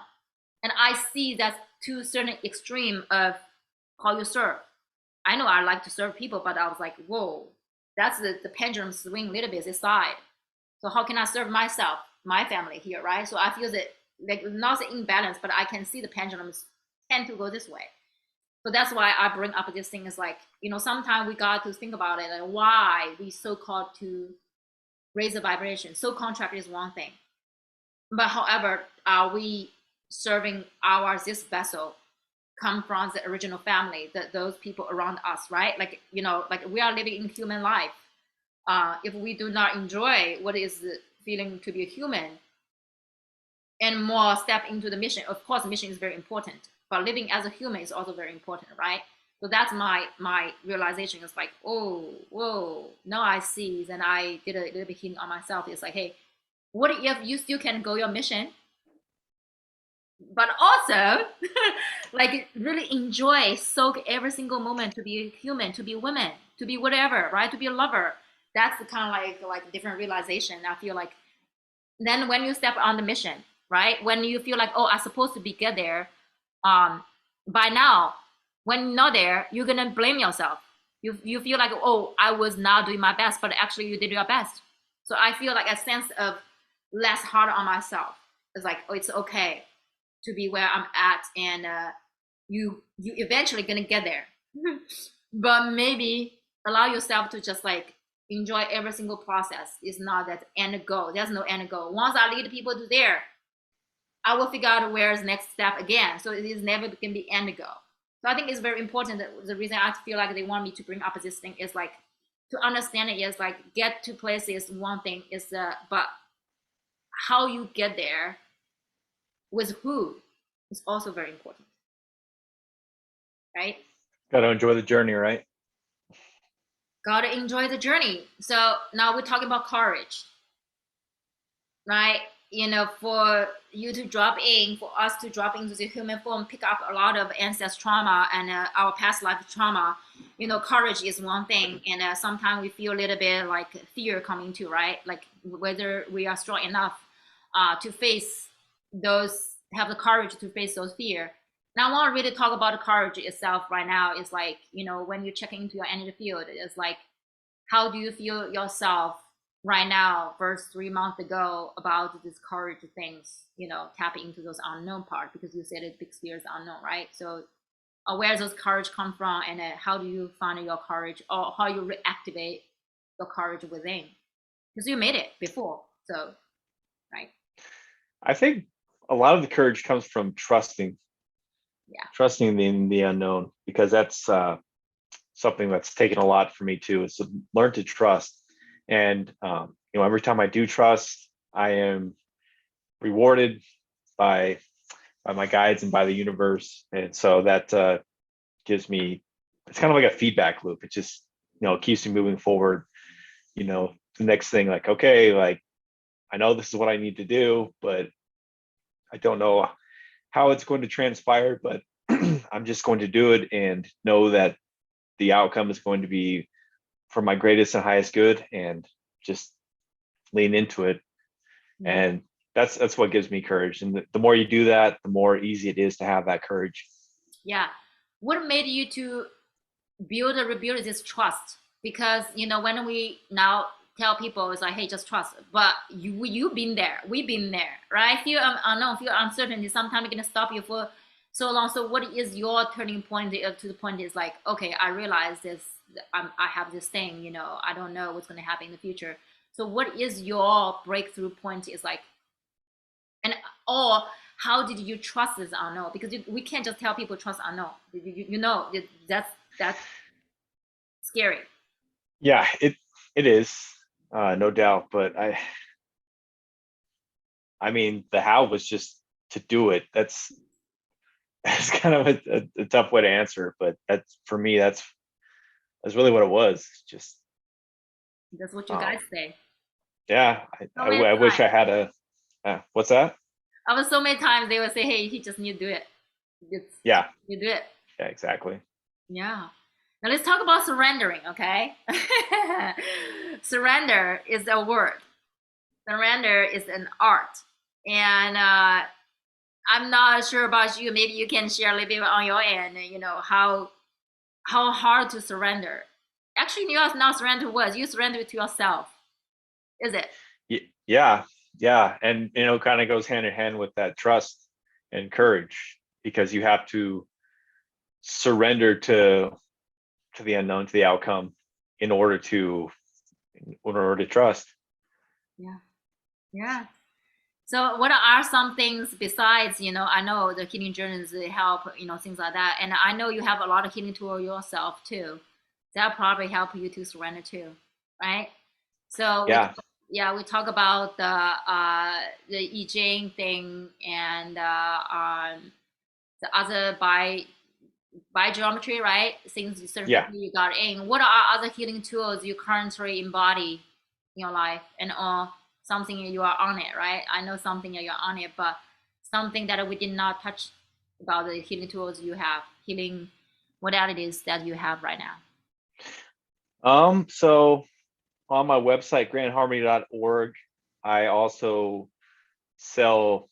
A: And I see that to a certain extreme of how you serve. I know I like to serve people, but I was like, whoa, that's the pendulum swing a little bit this side. So how can I serve myself, my family here, right? So I feel that, like, not the imbalance, but I can see the pendulums tend to go this way. So that's why I bring up this thing, is like, sometimes we got to think about it, and why we so called to raise the vibration. So contract is one thing, but however, are we serving this vessel come from the original family, those people around us, right? Like, like we are living in human life. If we do not enjoy what is feeling to be a human and more step into the mission, of course, mission is very important, but living as a human is also very important, right? So that's my realization. Is like, oh, whoa, now I see. Then I did a little bit hint on myself. It's like, hey, what if you still can go your mission, but also like really enjoy, soak every single moment to be human, to be women, to be whatever, right? To be a lover. That's the kind of like different realization. I feel like then when you step on the mission, right? When you feel like, oh, I'm supposed to be get there, by now, when you're not there, you're gonna blame yourself. You feel like, oh, I was not doing my best, but actually you did your best. So I feel like a sense of less hard on myself. It's like, oh, it's okay to be where I'm at, and you eventually gonna get there. But maybe allow yourself to just like enjoy every single process. It's not that end goal. There's no end goal. Once I lead people to there, I will figure out where's next step again. So it is never can be end goal. So I think it's very important that the reason I feel like they want me to bring up this thing is like to understand it is like get to places one thing is but how you get there with who is also very important. Right?
B: Got to enjoy the journey, right?
A: Gotta enjoy the journey. So now we're talking about courage, right? For you to drop in, for us to drop into the human form, pick up a lot of ancestral trauma and our past life trauma. Courage is one thing, and sometimes we feel a little bit like fear coming too, right? Like whether we are strong enough to face those, have the courage to face those fear. Now I want to really talk about the courage itself right now. It's like, when you check into your energy field, it's like, how do you feel yourself right now versus 3 months ago about this courage things, tapping into those unknown part, because you said it, big fear is unknown, right? So where does those courage come from, and how do you find your courage, or how you reactivate your courage within? Because you made it before, so, right?
B: I think a lot of the courage comes from trusting in the unknown, because that's something that's taken a lot for me too, is to learn to trust. And every time I do trust, I am rewarded by my guides and by the universe. And so that gives me, it's kind of like a feedback loop. It just keeps me moving forward. The next thing, like, okay, like I know this is what I need to do, but I don't know how it's going to transpire, but I'm just going to do it and know that the outcome is going to be for my greatest and highest good, and just lean into it. And that's what gives me courage. And the more you do that, the more easy it is to have that courage.
A: Yeah. What made you to build or rebuild this trust? Because when we now tell people, it's like, hey, just trust, but you've been there, we've been there, right? Feel unknown, feel uncertainty, sometimes it's gonna stop you for so long. So what is your turning point to the point is like, okay, I realize this, I have this thing, I don't know what's going to happen in the future. So what is your breakthrough point is like, and or how did you trust this unknown? Because we can't just tell people trust unknown. That's scary.
B: Yeah, it is, no doubt. But I mean, the how was just to do it. That's kind of a tough way to answer, but that's, for me, that's really what it was. Just
A: That's what you guys say.
B: yeah,
A: So
B: I wish I had what's that?
A: I was so many times they would say, hey, he just need to do it.
B: Yeah,
A: You do it.
B: yeah, exactly.
A: Yeah. Now let's talk about surrendering, okay? Surrender is a word. Surrender is an art. And I'm not sure about you. Maybe you can share a little bit on your end, how hard to surrender. Actually, you not surrender to what? You surrender to yourself. Is it?
B: Yeah, yeah. And kind of goes hand in hand with that trust and courage, because you have to surrender to the unknown, to the outcome, in order to trust.
A: Yeah. Yeah. So what are some things besides, I know the healing journeys they help, things like that. And I know you have a lot of healing tool yourself too. That probably help you to surrender too, right? So
B: Yeah,
A: we talk about the I Ching thing and the other by geometry, right? Things you
B: yeah.
A: certificate you got in. What are other healing tools you currently embody in your life and something you are on it, right? I know something you're on it, but something that we did not touch about the healing tools you have, healing modalities that you have right now.
B: So on my website, grandharmony.org, I also sell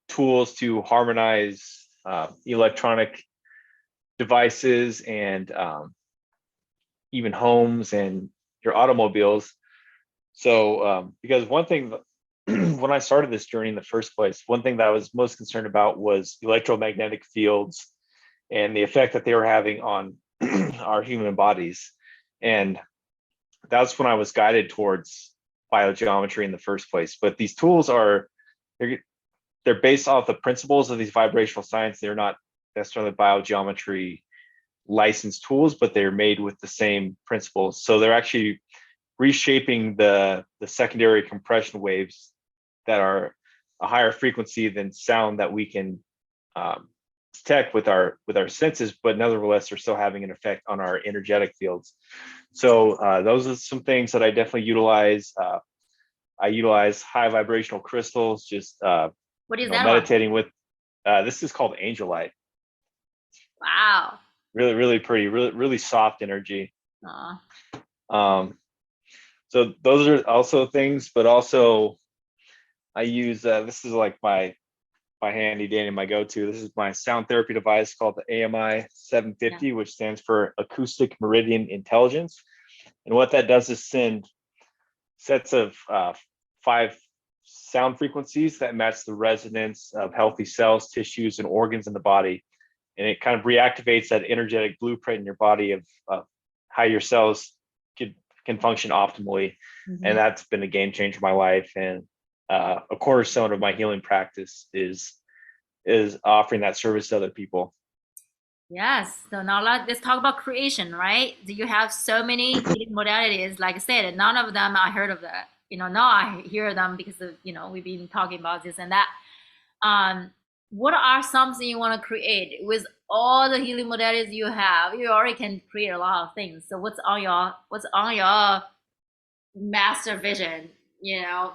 B: tools to harmonize electronic devices and even homes and your automobiles. So, because one thing when I started this journey in the first place, one thing that I was most concerned about was electromagnetic fields and the effect that they were having on our human bodies. And that's when I was guided towards biogeometry in the first place. But these tools they're, they're based off the principles of these vibrational science. They're not necessarily biogeometry licensed tools, but they're made with the same principles. So they're actually reshaping the secondary compression waves that are a higher frequency than sound that we can detect with our senses, but nevertheless are still having an effect on our energetic fields. So those are some things that I definitely utilize. I utilize high vibrational crystals, just
A: What is that one?
B: meditating with. This is called angel light.
A: Wow.
B: Really, really pretty, really, really soft energy.
A: Aw.
B: Um, so those are also things, but also I use this is like my handy dandy, my go-to. This is my sound therapy device called the AMI 750,
A: Yeah.
B: which stands for Acoustic Meridian Intelligence. And what that does is send sets of 5 sound frequencies that match the resonance of healthy cells, tissues, and organs in the body. And it kind of reactivates that energetic blueprint in your body of how your cells can function optimally. And
A: Mhm.
B: that's been a game changer in my life. And a cornerstone of my healing practice is offering that service to other people.
A: Yes. So now let's talk about creation, right? Do you have so many healing modalities? Like I said, none of them I heard of that. Now I hear them because of, we've been talking about this and that. Um, what are something you want to create with all the healing modalities you have? You already can create a lot of things. So what's on your master vision?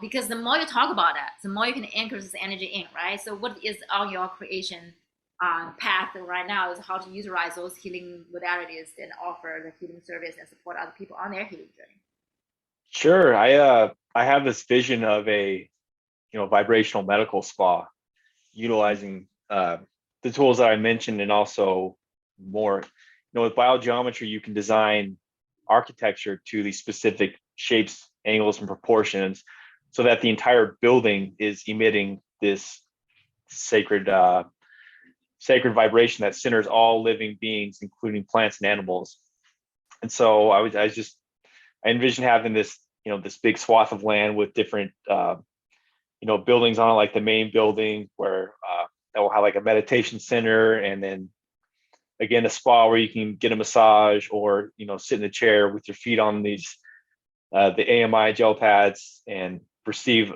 A: Because the more you talk about that, the more you can anchor this energy in, right? So what is on your creation path right now is how to utilize those healing modalities and offer the healing service and support other people on their healing journey.
B: Sure, I have this vision of a vibrational medical spa utilizing the tools that I mentioned and also more. With biogeometry, you can design architecture to these specific shapes, angles, and proportions so that the entire building is emitting this sacred sacred vibration that centers all living beings, including plants and animals. And so I envision having this big swath of land with different buildings on it, like the main building where that will have like a meditation center, and then again a spa where you can get a massage or sit in a chair with your feet on these the AMI gel pads and receive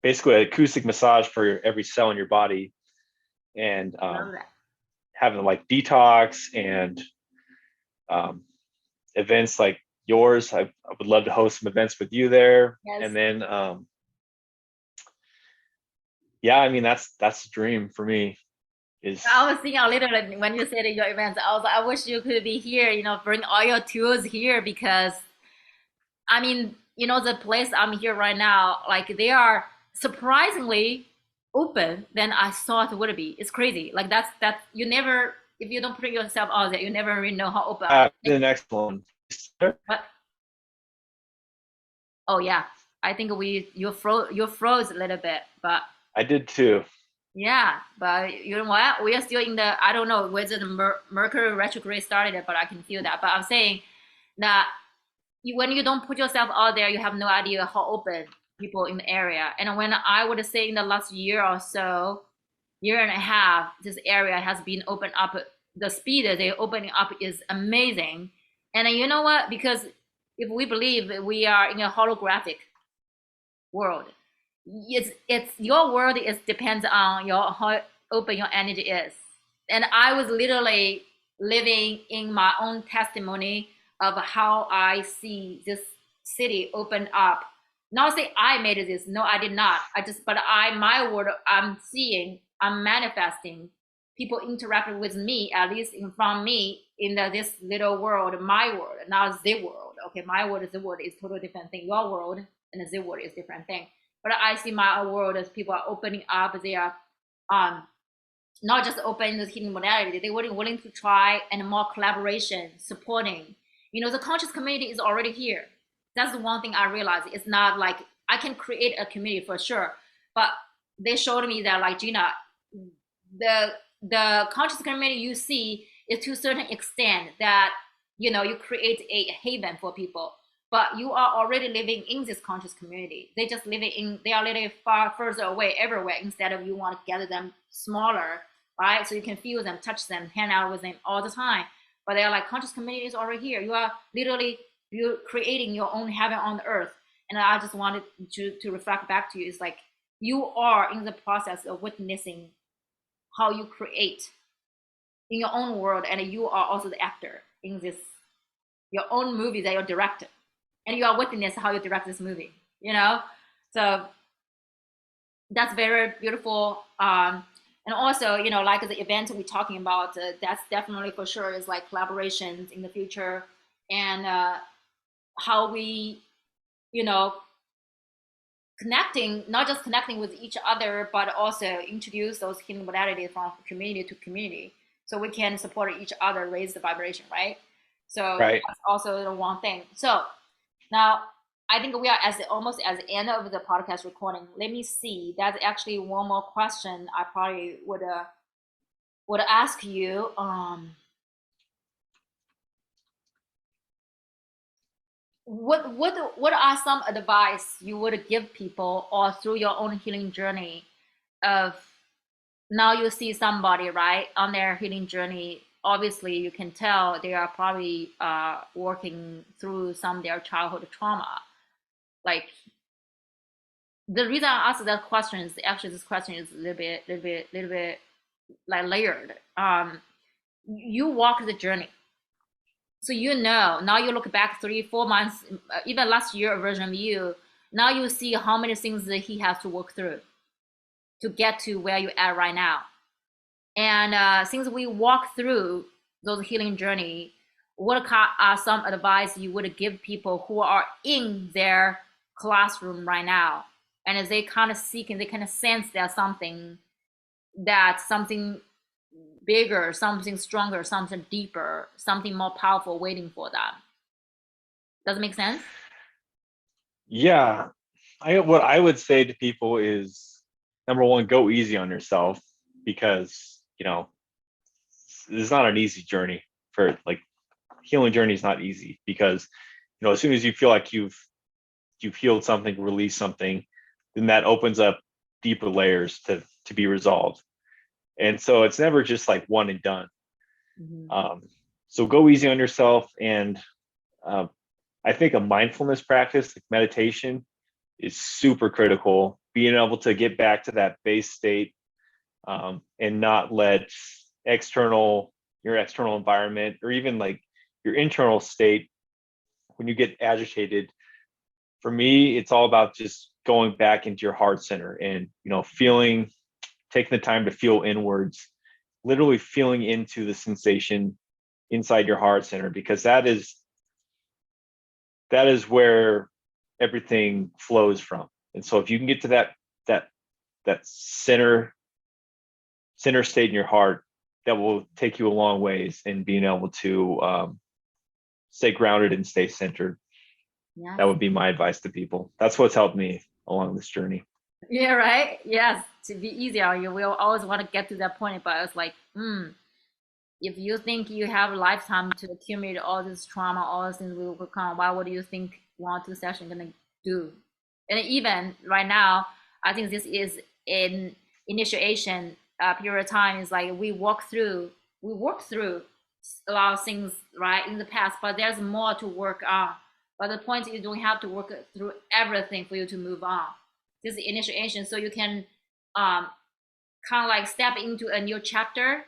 B: basically an acoustic massage for every cell in your body, and
A: Love that.
B: having like detox and um, events like yours. I would love to host some events with you there,
A: Yes.
B: and then yeah, I mean that's the dream for me. Is
A: I was thinking a little bit when you said your events. I was like, I wish you could be here. Bring all your tools here because I mean, the place I'm here right now, like they are surprisingly open than I thought it would be. It's crazy. Like that you never if you don't put yourself out there, you never really know how open are they.
B: the next one.
A: But oh yeah, I think you froze a little bit, but
B: I did too.
A: yeah, but you know what? We are still in the I don't know whether the Mercury retrograde started it, but I can feel that. But I'm saying that when you don't put yourself out there, you have no idea how open people in the area. And when I would say in the last year or so, year and a half, this area has been opened up. The speed that they're opening up is amazing. And you know what? Because if we believe we are in a holographic world, it's your world is depends on your how open your energy is. And I was literally living in my own testimony of how I see this city open up. Not say I made this, no, I did not. I just, but I, my world, I'm seeing, I'm manifesting. People interact with me, at least in from me, in this little world, my world, not the world. Okay, my world, the world is totally different thing. Your world and the world is different thing. But I see my world as people are opening up. They are um, not just open the healing modality, they were willing to try and more collaboration, supporting. You know, the conscious community is already here. That's the one thing I realized. It's not like I can create a community for sure, but they showed me that like Gina, the conscious community you see is to a certain extent that you know you create a haven for people, but you are already living in this conscious community. They just living in, they are living far further away everywhere, instead of you want to gather them smaller, right? So you can feel them, touch them, hang out with them all the time. But they are like conscious community is already here. You are literally, you're creating your own heaven on the earth. And I just wanted to reflect back to you. It's like you are in the process of witnessing how you create in your own world, and you are also the actor in this your own movie that you're directing, and you are witness how you direct this movie, you know. So that's very beautiful. And also, you know, like the event we're talking about, that's definitely for sure is like collaborations in the future, and how we, you know, connecting, not just connecting with each other, but also introduce those healing modalities from community to community, so we can support each other, raise the vibration, right? So
B: Right.
A: that's also the one thing. So now I think we are almost at the end of the podcast recording. Let me see. That's actually one more question I probably would ask you. What are some advice you would give people, or through your own healing journey, of now you see somebody right on their healing journey? Obviously, you can tell they are probably working through some of their childhood trauma. Like the reason I asked that question is actually this question is a little bit like layered. You walk the journey, so you know now you look back 3 4 months, even last year version of you. Now you see how many things that he has to work through to get to where you're at right now. And since we walk through those healing journey, what are some advice you would give people who are in their classroom right now, and as they kind of seek and they kind of sense that something bigger, something stronger, something deeper, something more powerful waiting for them? Does it make sense?
B: Yeah. What I would say to people is, number one, go easy on yourself, because, you know, it's not an easy journey. For like, healing journey is not easy, because, you know, as soon as you feel like you've healed something, released something, then that opens up deeper layers to be resolved. And so it's never just like one and done.
A: Mm-hmm.
B: So go easy on yourself. And um, I think a mindfulness practice, like meditation, is super critical. Being able to get back to that base state, and not let your external environment, or even like your internal state, when you get agitated. For me, it's all about just going back into your heart center, and, you know, taking the time to feel inwards, literally feeling into the sensation inside your heart center, because that is where everything flows from. And so if you can get to that that center state in your heart, that will take you a long ways in being able to stay grounded and stay centered.
A: Yes.
B: That would be my advice to people. That's what's helped me along this journey.
A: Yeah, right. Yes, to be easier, you will always want to get to that point, but it's like, if you think you have a lifetime to accumulate all this trauma, all these things will come, why would you think 1 or 2 sessions gonna do? And even right now, I think this is an initiation period of time. Is like we work through a lot of things right in the past, but there's more to work on. But the point is, you don't have to work through everything for you to move on. This is initiation, so you can um, kind of like step into a new chapter,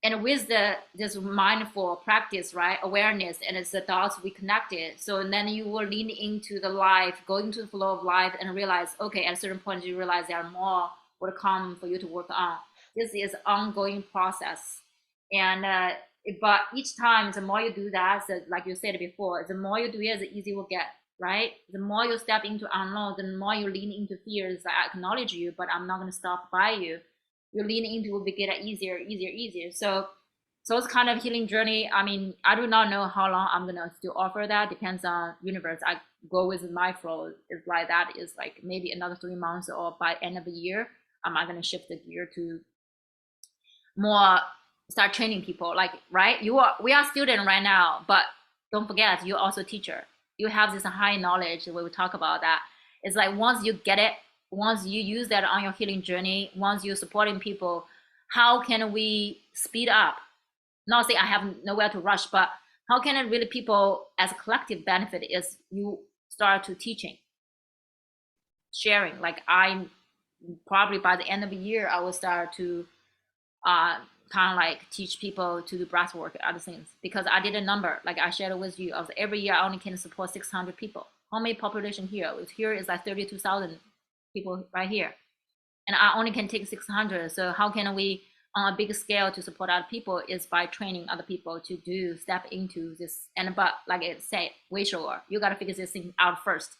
A: and with this mindful practice, right, awareness, and it's the dots we connected, so then you will lean into the life, go into the flow of life, and realize, okay, at a certain point you realize there are more will come for you to work on. This is ongoing process. And but each time, the more you do that, so like you said before, the more you do it, the easier you will get, right? The more you step into unknown, the more you lean into fears. I acknowledge you, but I'm not going to stop by you. You lean into will get easier, easier. So it's kind of healing journey. I mean, I do not know how long I'm gonna still offer that. Depends on universe. I go with my flow. It's like that is like maybe another 3 months, or by end of the year, am I gonna shift the gear to more start training people, like, right, we are student right now, but don't forget you're also teacher. You have this high knowledge when we talk about that. It's like once you get it, once you use that on your healing journey, once you're supporting people, how can we speed up? Not say I have nowhere to rush, but how can it really people as a collective benefit is you start to teaching, sharing. Like I probably by the end of the year I will start to kind of like teach people to do breath work and other things, because I did a number, like I shared it with you, of every year I only can support 600 people. How many population here? Here is like 32,000 people right here, and I only can take 600. So how can we on a big scale to support other people is by training other people to do step into this. And but like it say, way sure you got to figure this thing out first,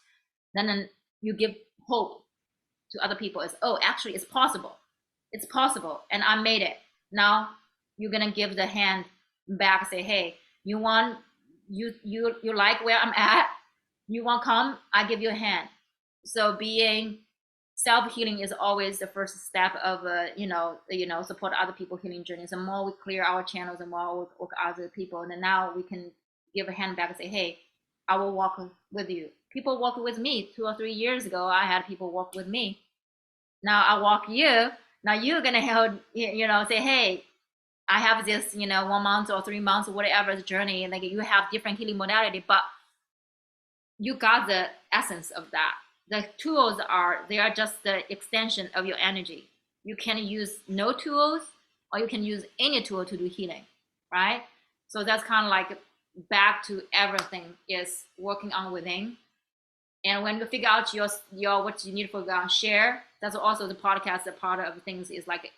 A: then you give hope to other people. Is, oh, actually it's possible, it's possible, and I made it. Now you're gonna give the hand back, say, hey, you want, you like where I'm at, you want come, I give you a hand. So being self-healing is always the first step of support other people healing journeys. The more we clear our channels, the more we work with other people, and then now we can give a hand back and say, hey, I will walk with you. People walk with me 2 or 3 years ago. I had people walk with me. Now I walk you. Now you're gonna help, say, hey, I have this, 1 month or 3 months or whatever the journey, and like you have different healing modality, but you got the essence of that. The tools they are just the extension of your energy. You can use no tools, or you can use any tool to do healing, right? So that's kind of like back to everything is working on within. And when you figure out your what you need for share, that's also the podcast. The part of things is like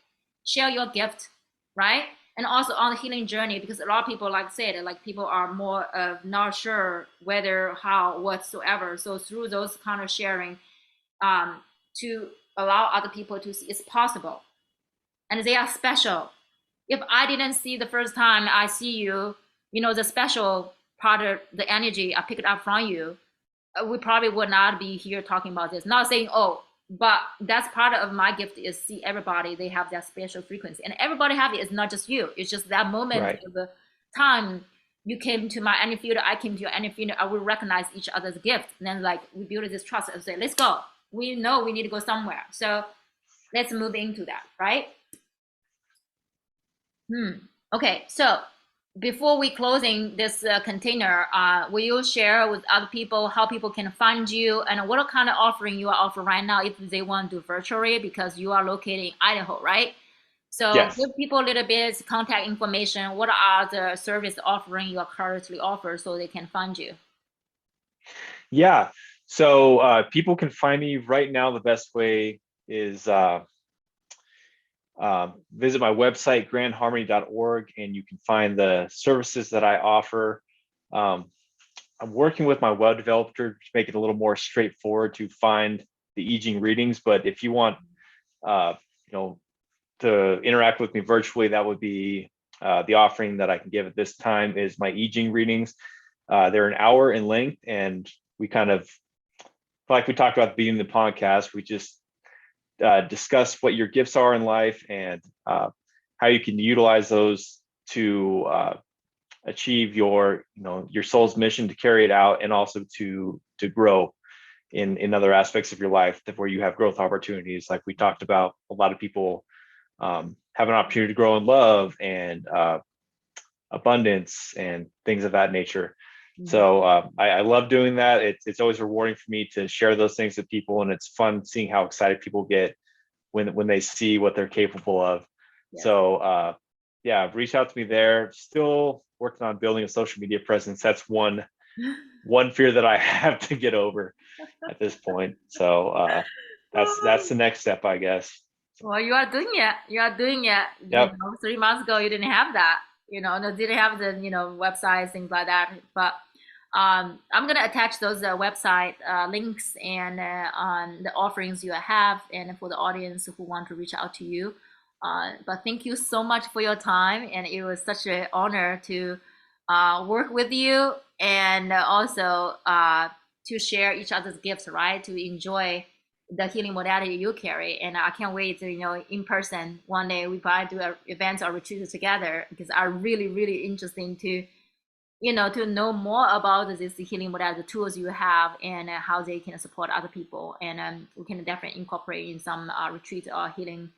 A: share your gift, right? And also on the healing journey, because a lot of people, like I said, like people are more not sure whether, how, whatsoever. So through those kind of sharing, to allow other people to see it's possible, and they are special. If I didn't see the first time I see you, the special part of the energy I picked up from you, we probably would not be here talking about this. Not saying, oh, but that's part of my gift is see everybody, they have that special frequency, and everybody have it. It's not just you. It's just that moment
B: Right.
A: of the time you came to my energy field, I came to your energy field. I will recognize each other's gift, and then like we build this trust and say, let's go. We know we need to go somewhere, so let's move into that, right? Okay, so before we closing this container, will you share with other people how people can find you and what kind of offering you are offering right now if they want to do virtually, because you are located in Idaho, right? So
B: Yes.
A: give people a little bit contact information. What are the service offering you are currently offer so they can find you?
B: Yeah. So people can find me right now. The best way is visit my website, grandharmony.org, and you can find the services that I offer. Um, I'm working with my web developer to make it a little more straightforward to find the I Ching readings. But if you want, uh, to interact with me virtually, that would be the offering that I can give at this time is my I Ching readings. They're an hour in length, and we kind of, like we talked about at the beginning of the podcast, we just discuss what your gifts are in life and how you can utilize those to achieve your soul's mission, to carry it out, and also to grow in other aspects of your life where you have growth opportunities. Like we talked about, a lot of people have an opportunity to grow in love and abundance and things of that nature. So I love doing that. It's always rewarding for me to share those things with people, and it's fun seeing how excited people get when they see what they're capable of. Yeah. So yeah, reach out to me there. Still working on building a social media presence. That's one fear that I have to get over at this point. So that's the next step, I guess.
A: Well, you are doing it. You are doing it.
B: Yep.
A: 3 months ago, you didn't have that. Didn't have the websites, things like that. But I'm gonna attach those website links and on the offerings you have, and for the audience who want to reach out to you. But thank you so much for your time, and it was such an honor to work with you, and also to share each other's gifts, right? To enjoy the healing modality you carry. And I can't wait to, in person, one day we probably do events or retreats together, because are really, really interesting to, to know more about this healing modality, the tools you have, and how they can support other people. And we can definitely incorporate in some retreat or healing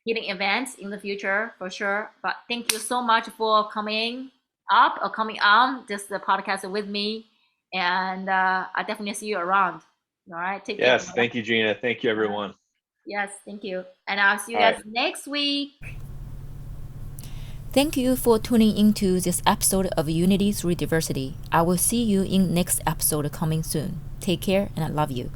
A: events in the future for sure. But thank you so much for coming on this podcast with me. And I definitely see you around. All right. Take care.
B: Yes. Thank you, Gina. Thank you, everyone.
A: Yes. Thank you. And I'll see you guys next week.
C: Thank you for tuning into this episode of Unity Through Diversity. I will see you in next episode coming soon. Take care, and I love you.